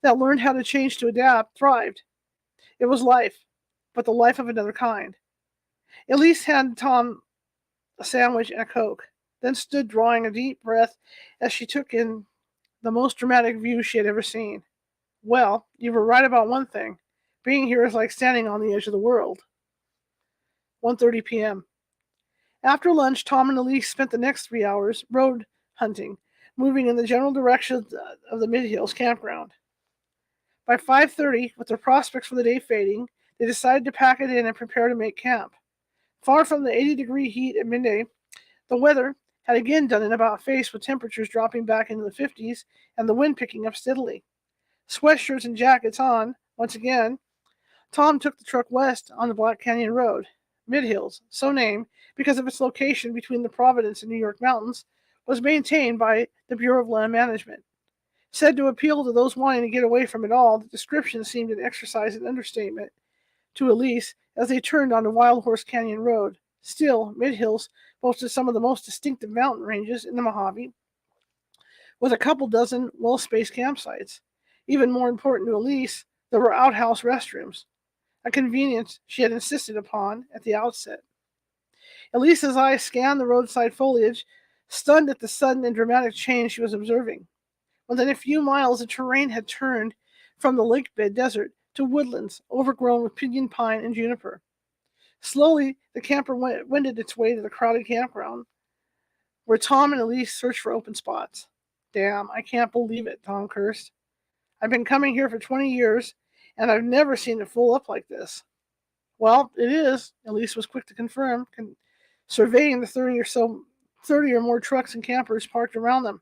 that learned how to change to adapt thrived. It was life, but the life of another kind. Elise handed Tom a sandwich and a Coke, then stood drawing a deep breath as she took in the most dramatic view she had ever seen. Well, you were right about one thing. Being here is like standing on the edge of the world. 1:30 p.m. After lunch, Tom and Elise spent the next 3 hours road hunting, moving in the general direction of the Mid-Hills campground. By 5:30, with their prospects for the day fading, they decided to pack it in and prepare to make camp. Far from the 80-degree heat at midday, the weather had again done an about-face, with temperatures dropping back into the 50s and the wind picking up steadily. Sweatshirts and jackets on, once again, Tom took the truck west on the Black Canyon Road. Mid-Hills, so named because of its location between the Providence and New York mountains, was maintained by the Bureau of Land Management. Said to appeal to those wanting to get away from it all, the description seemed an exercise in understatement to Elise as they turned onto Wild Horse Canyon Road. Still, Mid-Hills boasted some of the most distinctive mountain ranges in the Mojave, with a couple dozen well-spaced campsites. Even more important to Elise, there were outhouse restrooms, a convenience she had insisted upon at the outset. Elise's eyes scanned the roadside foliage, stunned at the sudden and dramatic change she was observing. Within a few miles, the terrain had turned from the lakebed desert to woodlands overgrown with pinyon pine and juniper. Slowly, the camper wended its way to the crowded campground, where Tom and Elise searched for open spots. Damn, I can't believe it, Tom cursed. I've been coming here for 20 years, and I've never seen it full up like this. Well, it is, Elise was quick to confirm, surveying the 30 or more trucks and campers parked around them.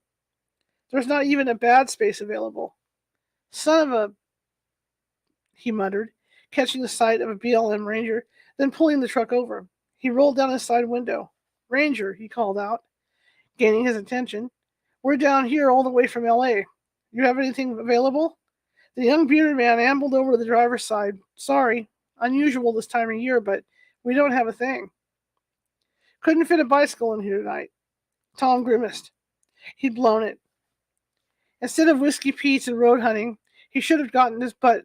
There's not even a bad space available. Son of a, he muttered, catching the sight of a BLM Ranger, then pulling the truck over. He rolled down his side window. Ranger, he called out, gaining his attention. We're down here all the way from L.A. You have anything available? The young bearded man ambled over to the driver's side. Sorry, unusual this time of year, but we don't have a thing. Couldn't fit a bicycle in here tonight. Tom grimaced. He'd blown it. Instead of Whiskey Pete's and road hunting, he should have gotten his butt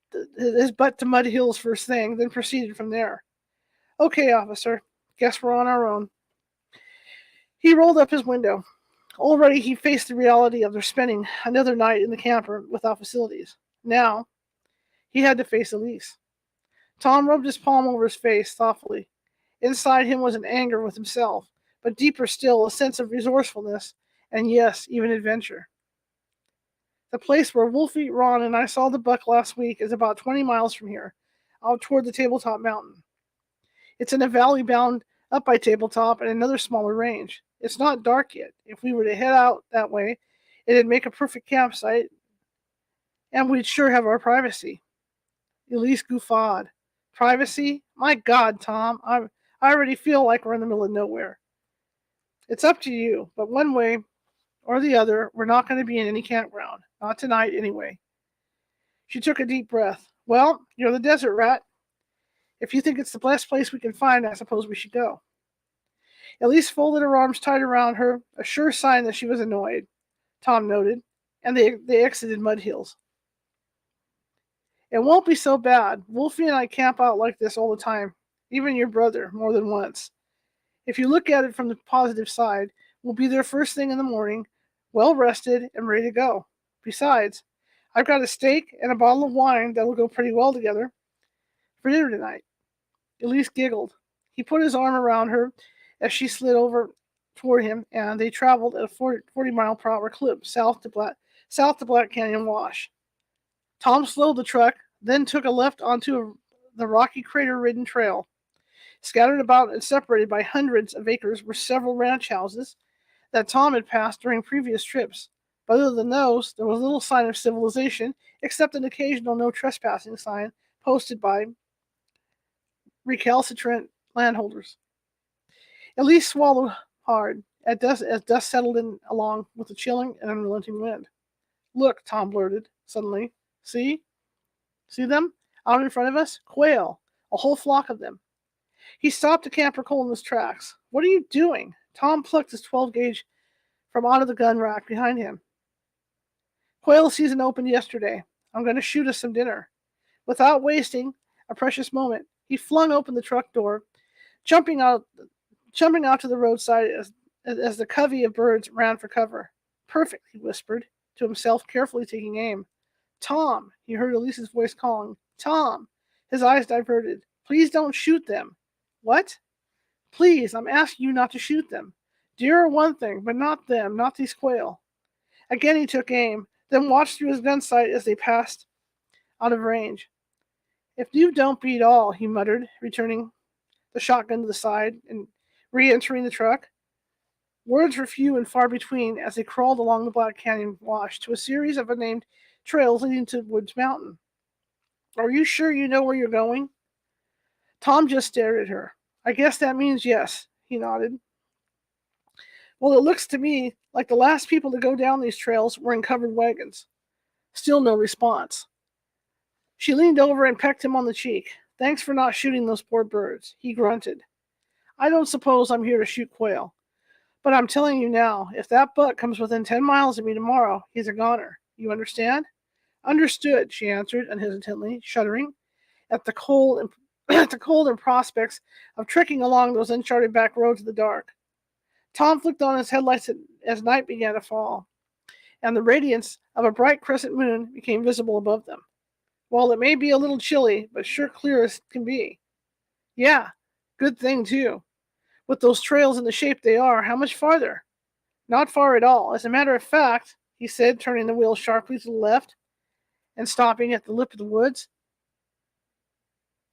to Mud Hills first thing, then proceeded from there. Okay, officer. Guess we're on our own. He rolled up his window. Already he faced the reality of their spending another night in the camper without facilities. Now, he had to face Elise. Tom rubbed his palm over his face thoughtfully. Inside him was an anger with himself, but deeper still, a sense of resourcefulness, and yes, even adventure. The place where Wolf Eat Ron and I saw the buck last week is about 20 miles from here, out toward the Tabletop Mountain. It's in a valley bound up by Tabletop and another smaller range. It's not dark yet. If we were to head out that way, it'd make a perfect campsite, and we'd sure have our privacy. Elise guffawed. Privacy? My God, Tom, I already feel like we're in the middle of nowhere. It's up to you, but one way or the other, we're not going to be in any campground. Not tonight, anyway. She took a deep breath. Well, you're the desert rat. If you think it's the best place we can find, I suppose we should go. Elise folded her arms tight around her, a sure sign that she was annoyed, Tom noted, and they exited Mud Hills. It won't be so bad. Wolfie and I camp out like this all the time, even your brother, more than once. If you look at it from the positive side, we'll be there first thing in the morning, well rested and ready to go. Besides, I've got a steak and a bottle of wine that'll go pretty well together for dinner tonight. Elise giggled. He put his arm around her as she slid over toward him, and they traveled at a 40-mile-per-hour clip south to Black Canyon Wash. Tom slowed the truck, then took a left onto the rocky crater-ridden trail. Scattered about and separated by hundreds of acres were several ranch houses that Tom had passed during previous trips. But other than those, there was little sign of civilization, except an occasional no trespassing sign posted by recalcitrant landholders. Elise swallowed hard as dust settled in along with the chilling and unrelenting wind. Look, Tom blurted suddenly. See? See them? Out in front of us? Quail. A whole flock of them. He stopped the camper cold in his tracks. What are you doing? Tom plucked his 12-gauge from out of the gun rack behind him. Quail season opened yesterday. I'm going to shoot us some dinner. Without wasting a precious moment, he flung open the truck door, jumping out to the roadside as the covey of birds ran for cover. Perfect, he whispered to himself, carefully taking aim. Tom, he heard Elise's voice calling. Tom, his eyes diverted. Please don't shoot them. What? Please, I'm asking you not to shoot them. Deer are one thing, but not them, not these quail. Again he took aim, then watched through his gun sight as they passed out of range. If you don't beat all, he muttered, returning the shotgun to the side and re-entering the truck. Words were few and far between as they crawled along the Black Canyon Wash to a series of unnamed trails leading to Woods Mountain. Are you sure you know where you're going? Tom just stared at her. I guess that means yes, he nodded. Well, it looks to me like the last people to go down these trails were in covered wagons. Still no response. She leaned over and pecked him on the cheek. Thanks for not shooting those poor birds, he grunted. I don't suppose I'm here to shoot quail. But I'm telling you now, if that buck comes within 10 miles of me tomorrow, he's a goner. You understand? Understood, she answered unhesitantly, shuddering at the cold and prospects of trekking along those uncharted back roads in the dark. Tom flicked on his headlights as night began to fall, and the radiance of a bright crescent moon became visible above them. Well, it may be a little chilly, but sure clear as can be. Yeah, good thing, too. With those trails in the shape they are, how much farther? Not far at all. As a matter of fact, he said, turning the wheel sharply to the left and stopping at the lip of the woods.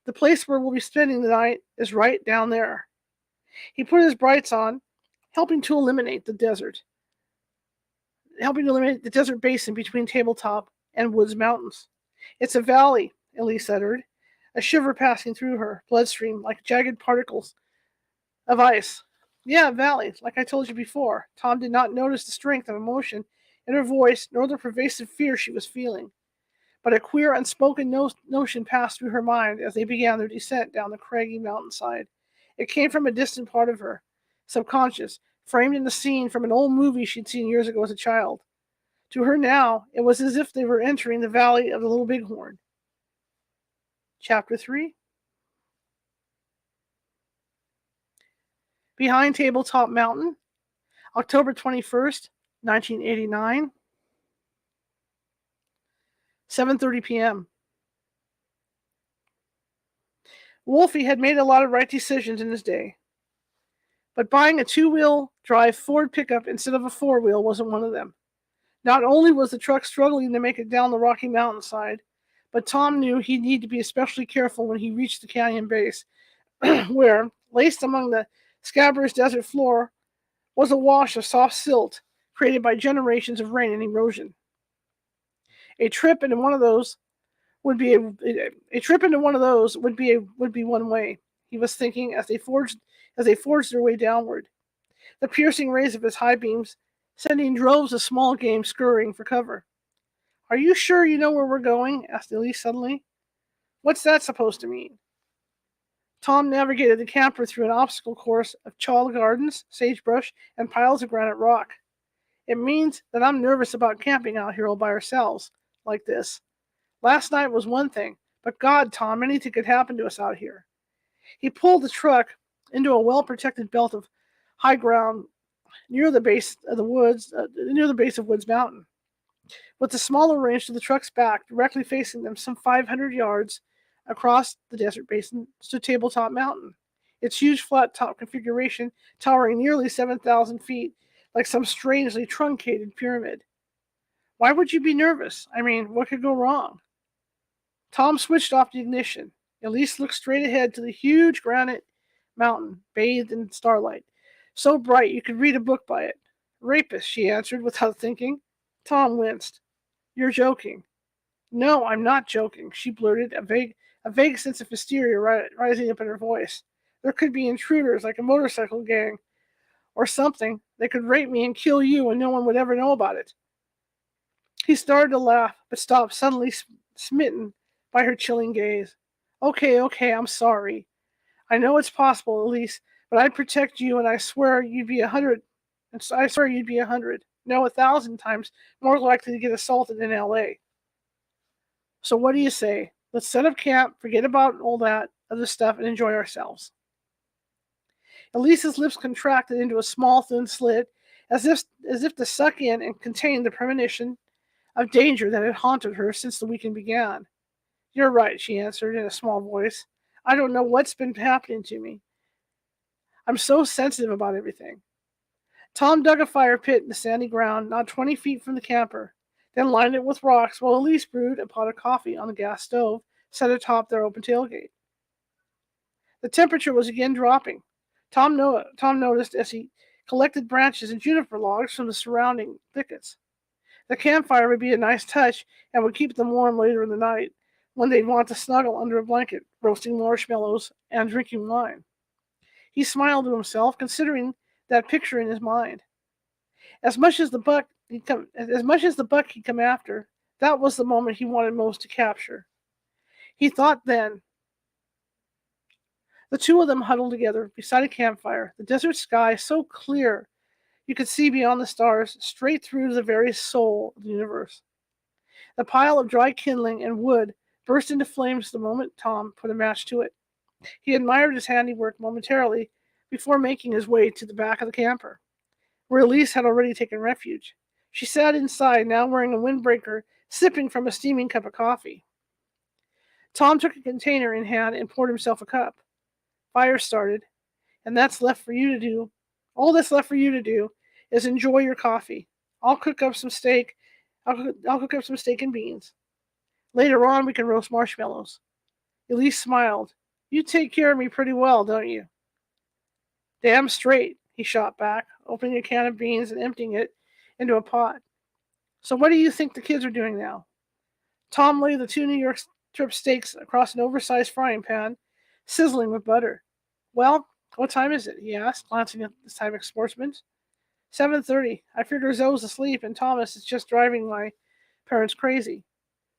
The place where we'll be spending the night is right down there. He put his brights on, helping to eliminate the desert basin between Tabletop and Woods Mountains. It's a valley, Elise uttered, a shiver passing through her bloodstream like jagged particles of ice. Yeah, valley, like I told you before. Tom did not notice the strength of emotion in her voice nor the pervasive fear she was feeling. But a queer, unspoken notion passed through her mind as they began their descent down the craggy mountainside. It came from a distant part of her, subconscious, framed in a scene from an old movie she'd seen years ago as a child. To her now, it was as if they were entering the valley of the Little Bighorn. Chapter 3. Behind Tabletop Mountain, October 21st, 1989, 7:30 p.m. Wolfie had made a lot of right decisions in his day, but buying a two-wheel drive Ford pickup instead of a four-wheel wasn't one of them. Not only was the truck struggling to make it down the rocky mountainside, but Tom knew he'd need to be especially careful when he reached the canyon base, where, laced among the scabrous desert floor, was a wash of soft silt created by generations of rain and erosion. A trip into one of those would be one way. He was thinking as they forged their way downward, the piercing rays of his high beams sending droves of small game scurrying for cover. Are you sure you know where we're going? Asked Elise suddenly. What's that supposed to mean? Tom navigated the camper through an obstacle course of chaw gardens, sagebrush, and piles of granite rock. It means that I'm nervous about camping out here all by ourselves, like this. Last night was one thing, but God, Tom, anything could happen to us out here. He pulled the truck into a well-protected belt of high ground near the base of Woods Mountain. With the smaller range to the truck's back, directly facing them some 500 yards across the desert basin, stood Tabletop Mountain, its huge flat-top configuration towering nearly 7,000 feet, like some strangely truncated pyramid. Why would you be nervous? I mean, what could go wrong? Tom switched off the ignition. Elise looked straight ahead to the huge granite mountain, bathed in starlight, so bright you could read a book by it. Rapist, she answered without thinking. Tom winced. You're joking. No, I'm not joking, she blurted, a vague sense of hysteria rising up in her voice. There could be intruders like a motorcycle gang or something. They could rape me and kill you and no one would ever know about it. He started to laugh, but stopped suddenly, smitten by her chilling gaze. Okay, I'm sorry. I know it's possible, Elise, but I'd protect you and I swear you'd be 100. No, 1,000 times more likely to get assaulted in L.A. So what do you say? Let's set up camp, forget about all that other stuff, and enjoy ourselves. Elise's lips contracted into a small, thin slit, as if to suck in and contain the premonition of danger that had haunted her since the weekend began. You're right, she answered in a small voice. I don't know what's been happening to me. I'm so sensitive about everything. Tom dug a fire pit in the sandy ground not 20 feet from the camper, then lined it with rocks while Elise brewed a pot of coffee on the gas stove set atop their open tailgate. The temperature was again dropping. Tom noticed as he collected branches and juniper logs from the surrounding thickets. The campfire would be a nice touch and would keep them warm later in the night when they'd want to snuggle under a blanket, roasting marshmallows and drinking wine. He smiled to himself, considering that picture in his mind. As much as the buck he'd come after, that was the moment he wanted most to capture. He thought then. The two of them huddled together beside a campfire, the desert sky so clear you could see beyond the stars, straight through to the very soul of the universe. The pile of dry kindling and wood burst into flames the moment Tom put a match to it. He admired his handiwork momentarily before making his way to the back of the camper, where Elise had already taken refuge. She sat inside, now wearing a windbreaker, sipping from a steaming cup of coffee. Tom took a container in hand and poured himself a cup. Fire started, and all that's left for you to do is enjoy your coffee. I'll cook up some steak. I'll cook up some steak and beans. Later on, we can roast marshmallows. Elise smiled. You take care of me pretty well, don't you? Damn straight, he shot back, opening a can of beans and emptying it into a pot. So what do you think the kids are doing now? Tom laid the 2 New York strip steaks across an oversized frying pan, sizzling with butter. Well, what time is it? He asked, glancing at the time sportsman. 7:30. I figure Zoe's asleep and Thomas is just driving my parents crazy.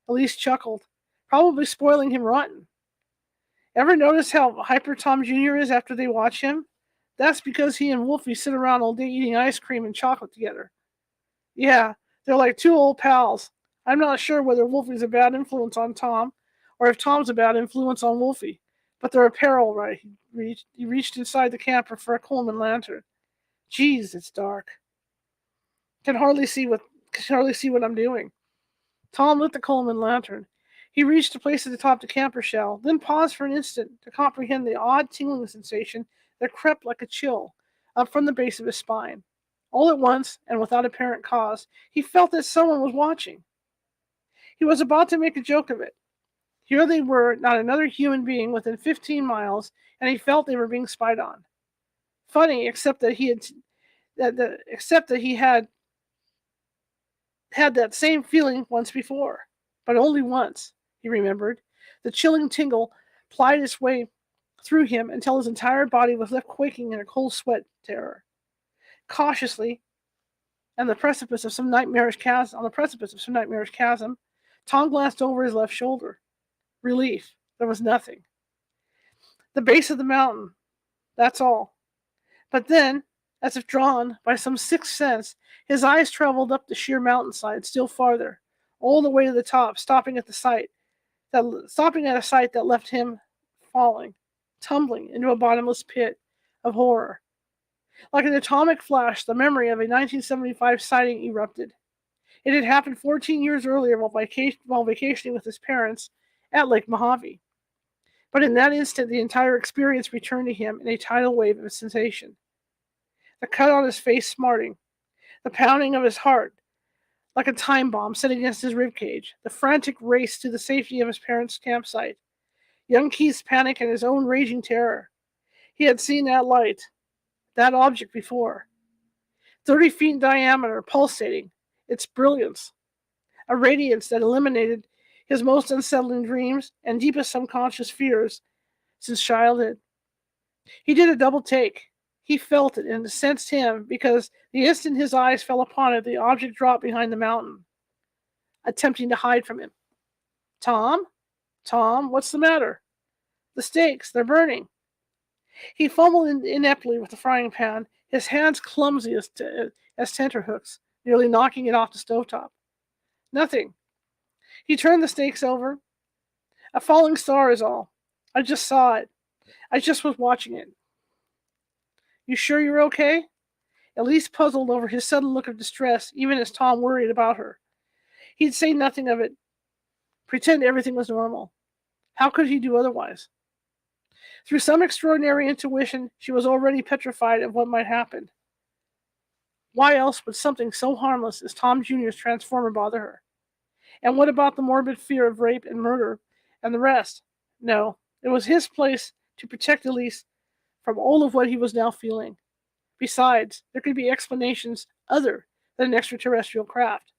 Elise chuckled. Probably spoiling him rotten. Ever notice how hyper Tom Jr. is after they watch him? That's because he and Wolfie sit around all day eating ice cream and chocolate together. Yeah, they're like two old pals. I'm not sure whether Wolfie's a bad influence on Tom or if Tom's a bad influence on Wolfie. But they're a pair, all right. He reached inside the camper for a Coleman lantern. Geez, it's dark. Can hardly see what I'm doing. Tom lit the Coleman lantern. He reached to place it atop the camper shell, then paused for an instant to comprehend the odd tingling sensation that crept like a chill up from the base of his spine. All at once, and without apparent cause, he felt that someone was watching. He was about to make a joke of it. Here they were, not another human being within 15 miles, and he felt they were being spied on. Funny, except that he had that same feeling once before, but only once. He remembered. The chilling tingle plied its way through him until his entire body was left quaking in a cold sweat terror. Cautiously, on the precipice of some nightmarish chasm, Tom glanced over his left shoulder. Relief. There was nothing. The base of the mountain. That's all. But then, as if drawn by some sixth sense, his eyes traveled up the sheer mountainside still farther, all the way to the top, stopping at a site that left him falling, tumbling into a bottomless pit of horror. Like an atomic flash, the memory of a 1975 sighting erupted. It had happened 14 years earlier while vacationing with his parents at Lake Mojave. But in that instant, the entire experience returned to him in a tidal wave of sensation. The cut on his face smarting, the pounding of his heart like a time bomb set against his ribcage, the frantic race to the safety of his parents' campsite, young Keith's panic and his own raging terror. He had seen that light, that object before. 30 feet in diameter, pulsating, its brilliance, a radiance that eliminated his most unsettling dreams and deepest subconscious fears since childhood. He did a double take. He felt it and it sensed him because the instant his eyes fell upon it, the object dropped behind the mountain, attempting to hide from him. Tom? Tom, what's the matter? The steaks, they're burning. He fumbled ineptly with the frying pan, his hands clumsy as tenterhooks, nearly knocking it off the stovetop. Nothing. He turned the steaks over. A falling star is all. I just saw it. I just was watching it. You sure you're okay? Elise puzzled over his sudden look of distress, even as Tom worried about her. He'd say nothing of it. Pretend everything was normal. How could he do otherwise? Through some extraordinary intuition, she was already petrified of what might happen. Why else would something so harmless as Tom Jr.'s transformer bother her? And what about the morbid fear of rape and murder and the rest? No, it was his place to protect Elise from all of what he was now feeling. Besides, there could be explanations other than an extraterrestrial craft.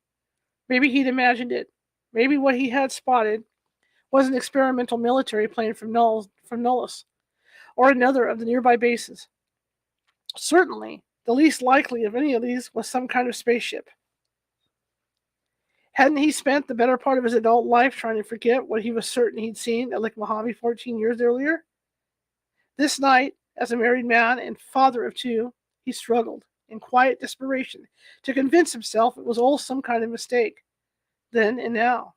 Maybe he'd imagined it. Maybe what he had spotted was an experimental military plane from Nullis, or another of the nearby bases. Certainly, the least likely of any of these was some kind of spaceship. Hadn't he spent the better part of his adult life trying to forget what he was certain he'd seen at Lake Mojave 14 years earlier? This night, as a married man and father of two, he struggled, in quiet desperation, to convince himself it was all some kind of mistake. Then and now.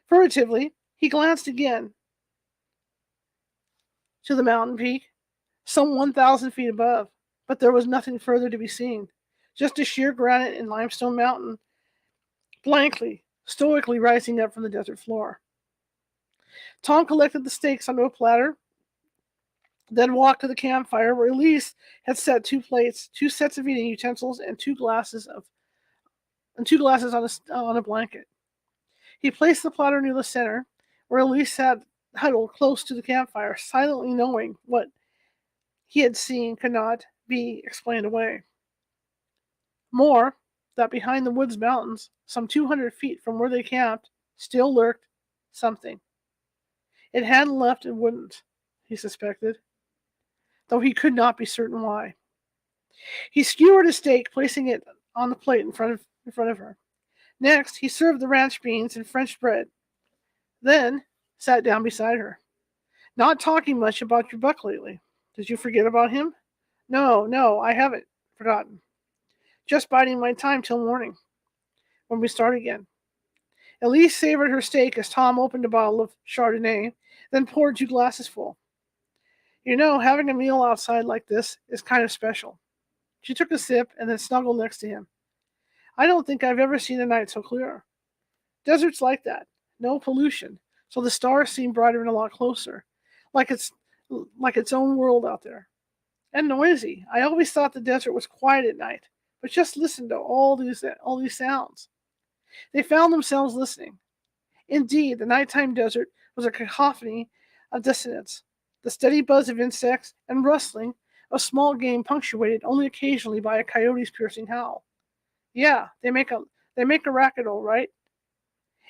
Furtively, he glanced again to the mountain peak, some 1,000 feet above, but there was nothing further to be seen. Just a sheer granite and limestone mountain, blankly, stoically rising up from the desert floor. Tom collected the steaks onto a platter, then walked to the campfire where Elise had set 2 plates, 2 sets of eating utensils, and 2 glasses on a blanket. He placed the platter near the center, where Elise had huddled close to the campfire, silently knowing what he had seen could not be explained away. More, that behind the woods mountains, some 200 feet from where they camped, still lurked something. It hadn't left and wouldn't, he suspected, though he could not be certain why. He skewered a steak, placing it on the plate in front of her. Next, he served the ranch beans and French bread, then sat down beside her. Not talking much about your buck lately. Did you forget about him? No, I haven't forgotten. Just biding my time till morning, when we start again. Elise savored her steak as Tom opened a bottle of Chardonnay, then poured 2 glasses full. You know, having a meal outside like this is kind of special. She took a sip and then snuggled next to him. I don't think I've ever seen a night so clear. Desert's like that. No pollution, so the stars seem brighter and a lot closer, like its own world out there. And noisy. I always thought the desert was quiet at night, but just listen to all these sounds. They found themselves listening. Indeed, the nighttime desert was a cacophony of dissonance, the steady buzz of insects and rustling of small game punctuated only occasionally by a coyote's piercing howl. Yeah, they make a racket all right.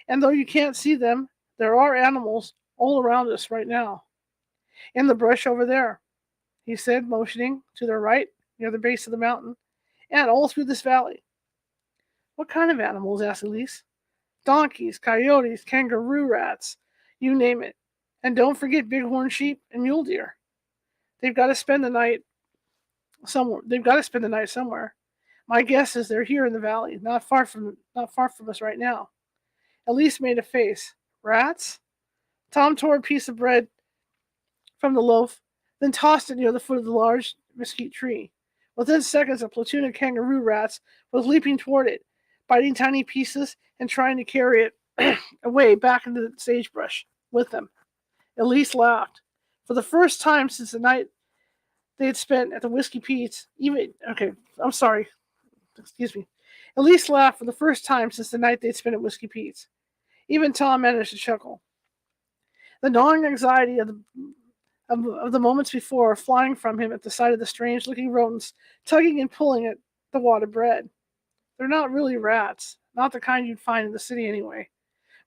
And though you can't see them, there are animals all around us right now. In the brush over there, he said, motioning to their right, near the base of the mountain, and all through this valley. What kind of animals? Asked Elise. Donkeys, coyotes, kangaroo rats, you name it. And don't forget bighorn sheep and mule deer. They've got to spend the night somewhere. My guess is they're here in the valley, not far from us right now. Elise made a face. Rats? Tom tore a piece of bread from the loaf, then tossed it near the foot of the large mesquite tree. Within seconds, a platoon of kangaroo rats was leaping toward it, biting tiny pieces and trying to carry it away back into the sagebrush with them. Elise laughed. For the first time since the night they had spent at the Whiskey Pete's, Elise laughed for the first time since the night they'd spent at Whiskey Pete's. Even Tom managed to chuckle. The gnawing anxiety of the moments before flying from him at the sight of the strange-looking rodents tugging and pulling at the wad of bread. They're not really rats, not the kind you'd find in the city anyway.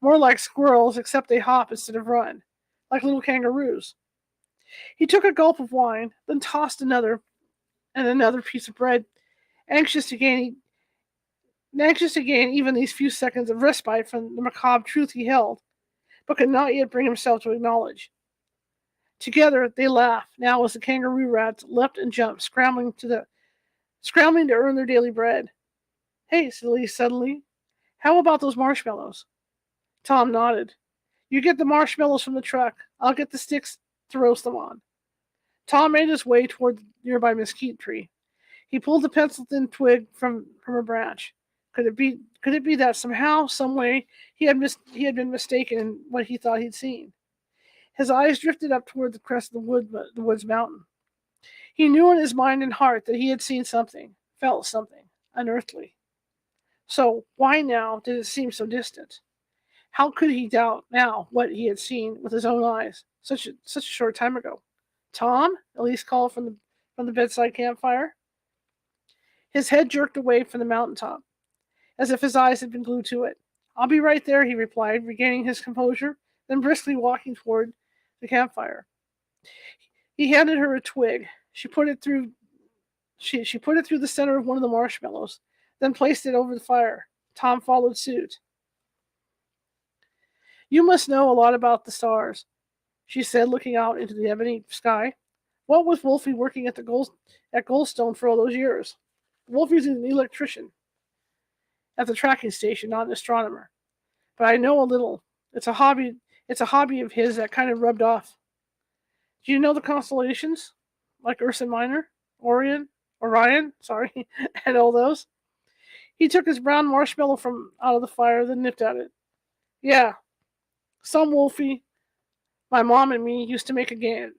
More like squirrels, except they hop instead of run, like little kangaroos. He took a gulp of wine, then tossed another piece of bread, anxious to gain even these few seconds of respite from the macabre truth he held, but could not yet bring himself to acknowledge. Together they laughed, now as the kangaroo rats leapt and jumped, scrambling to earn their daily bread. Hey, said Elise suddenly, how about those marshmallows? Tom nodded. You get the marshmallows from the truck. I'll get the sticks to roast them on. Tom made his way toward the nearby mesquite tree. He pulled a pencil-thin twig from a branch. Could it be that somehow, some way, he had been mistaken in what he thought he'd seen? His eyes drifted up toward the crest of the woods mountain. He knew in his mind and heart that he had seen something, felt something, unearthly. So why now did it seem so distant? How could he doubt now what he had seen with his own eyes such a short time ago? Tom? Elise called from the bedside campfire. His head jerked away from the mountaintop, as if his eyes had been glued to it. I'll be right there, he replied, regaining his composure, then briskly walking toward the campfire. He handed her a twig. She put it through the center of one of the marshmallows, then placed it over the fire. Tom followed suit. You must know a lot about the stars, she said, looking out into the ebony sky. What was Wolfie working at Goldstone for all those years? Wolfie's an electrician at the tracking station, not an astronomer. But I know a little. It's a hobby of his that kind of rubbed off. Do you know the constellations? Like Ursa Minor, Orion, and all those? He took his brown marshmallow from out of the fire, then nipped at it. Yeah. Some Wolfie, my mom and me used to make a game.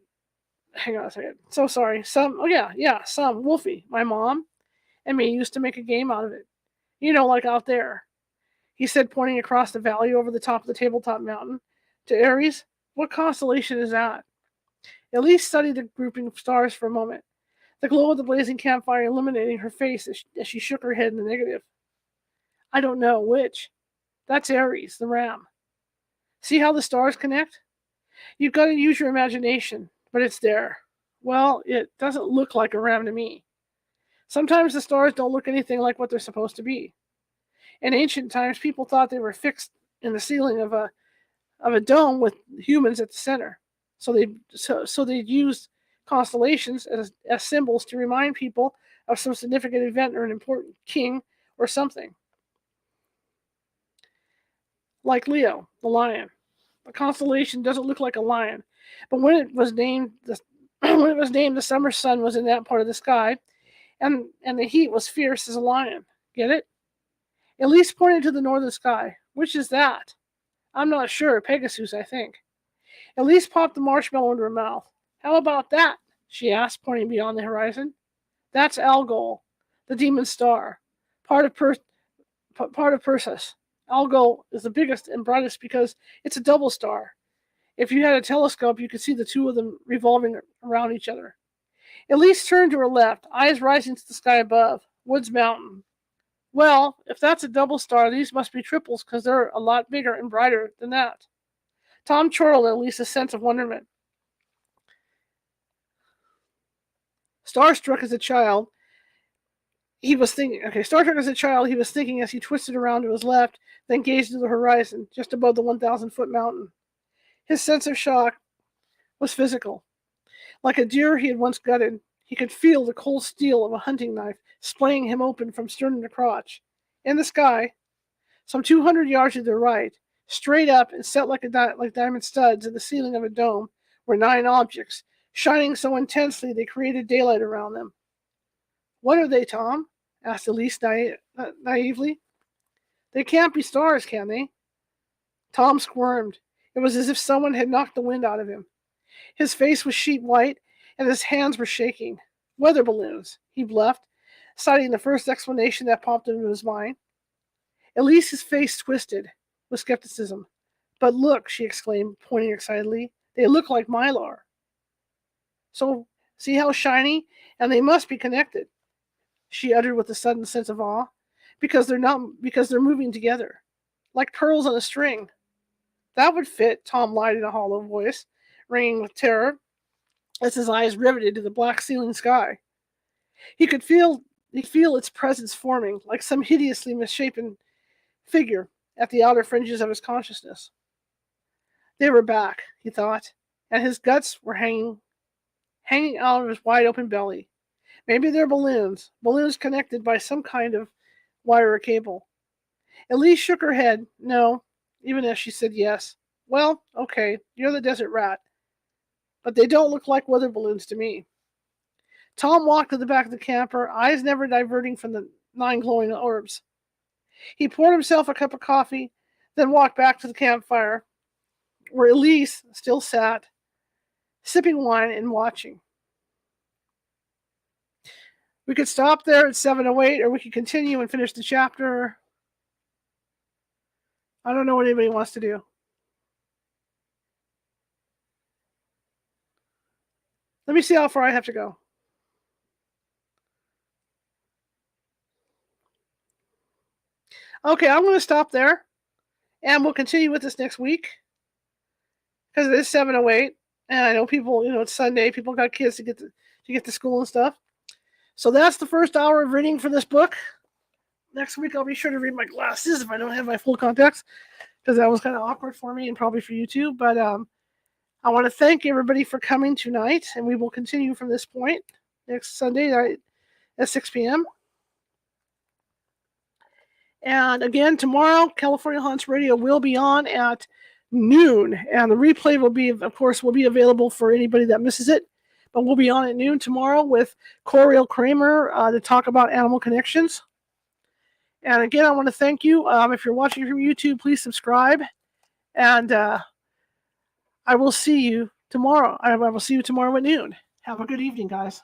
Hang on a second. So sorry. Some Wolfie, my mom and me used to make a game out of it. You know, like out there. He said, pointing across the valley over the top of the tabletop mountain. To Aries, What constellation is that? Elise studied the grouping of stars for a moment, the glow of the blazing campfire illuminating her face as she shook her head in the negative. I don't know which. That's Aries, the ram. See how the stars connect? You've got to use your imagination, but it's there. Well, it doesn't look like a ram to me. Sometimes the stars don't look anything like what they're supposed to be. In ancient times, people thought they were fixed in the ceiling of a dome with humans at the center. So they'd used constellations as symbols to remind people of some significant event or an important king or something. Like Leo, the lion. The constellation doesn't look like a lion, but when it was named, the summer sun was in that part of the sky, and the heat was fierce as a lion. Get it? Elise pointed to the northern sky. Which is that? I'm not sure. Pegasus, I think. Elise popped the marshmallow into her mouth. How about that? She asked, pointing beyond the horizon. That's Algol, the demon star, part of Perseus. Algol is the biggest and brightest because it's a double star. If you had a telescope, you could see the two of them revolving around each other. Elise turned to her left, eyes rising to the sky above. Woods Mountain. Well, if that's a double star, these must be triples because they're a lot bigger and brighter than that. Tom chortled at Elise's sense of wonderment. Starstruck as a child, he was thinking as he twisted around to his left, then gazed into the horizon, just above the 1,000-foot mountain. His sense of shock was physical. Like a deer he had once gutted, he could feel the cold steel of a hunting knife splaying him open from sternum to crotch. In the sky, some 200 yards to the right, straight up and set like diamond studs in the ceiling of a dome, were 9 objects, shining so intensely they created daylight around them. What are they, Tom? Asked Elise naively. They can't be stars, can they? Tom squirmed. It was as if someone had knocked the wind out of him. His face was sheet white, and his hands were shaking. Weather balloons, he bluffed, citing the first explanation that popped into his mind. Elise's face twisted with skepticism. But look, she exclaimed, pointing excitedly. They look like mylar. So, see how shiny? And they must be connected, she uttered with a sudden sense of awe. Because they're moving together. Like pearls on a string. That would fit, Tom lied in a hollow voice, ringing with terror, as his eyes riveted to the black ceiling sky. He could feel its presence forming, like some hideously misshapen figure at the outer fringes of his consciousness. They were back, he thought, and his guts were hanging out of his wide-open belly. Maybe they're balloons connected by some kind of wire or cable. Elise shook her head, no, even as she said yes. Well, okay, you're the desert rat. But they don't look like weather balloons to me. Tom walked to the back of the camper, eyes never diverting from the 9 glowing orbs. He poured himself a cup of coffee, then walked back to the campfire, where Elise still sat, sipping wine and watching. We could stop there at 7:08, or we could continue and finish the chapter. I don't know what anybody wants to do. Let me see how far I have to go. Okay, I'm going to stop there, and we'll continue with this next week, because it is 7:08, and I know people, it's Sunday, people got kids to get to school and stuff. So that's the first hour of reading for this book. Next week, I'll be sure to read my glasses if I don't have my full contacts, because that was kind of awkward for me and probably for you too. But I want to thank everybody for coming tonight, and we will continue from this point next Sunday night at 6 p.m. And again, tomorrow, California Haunts Radio will be on at noon, and the replay will be available for anybody that misses it. But we'll be on at noon tomorrow with Coriel Kramer to talk about animal connections. And again, I want to thank you. If you're watching from YouTube, please subscribe. And I will see you tomorrow. I will see you tomorrow at noon. Have a good evening, guys.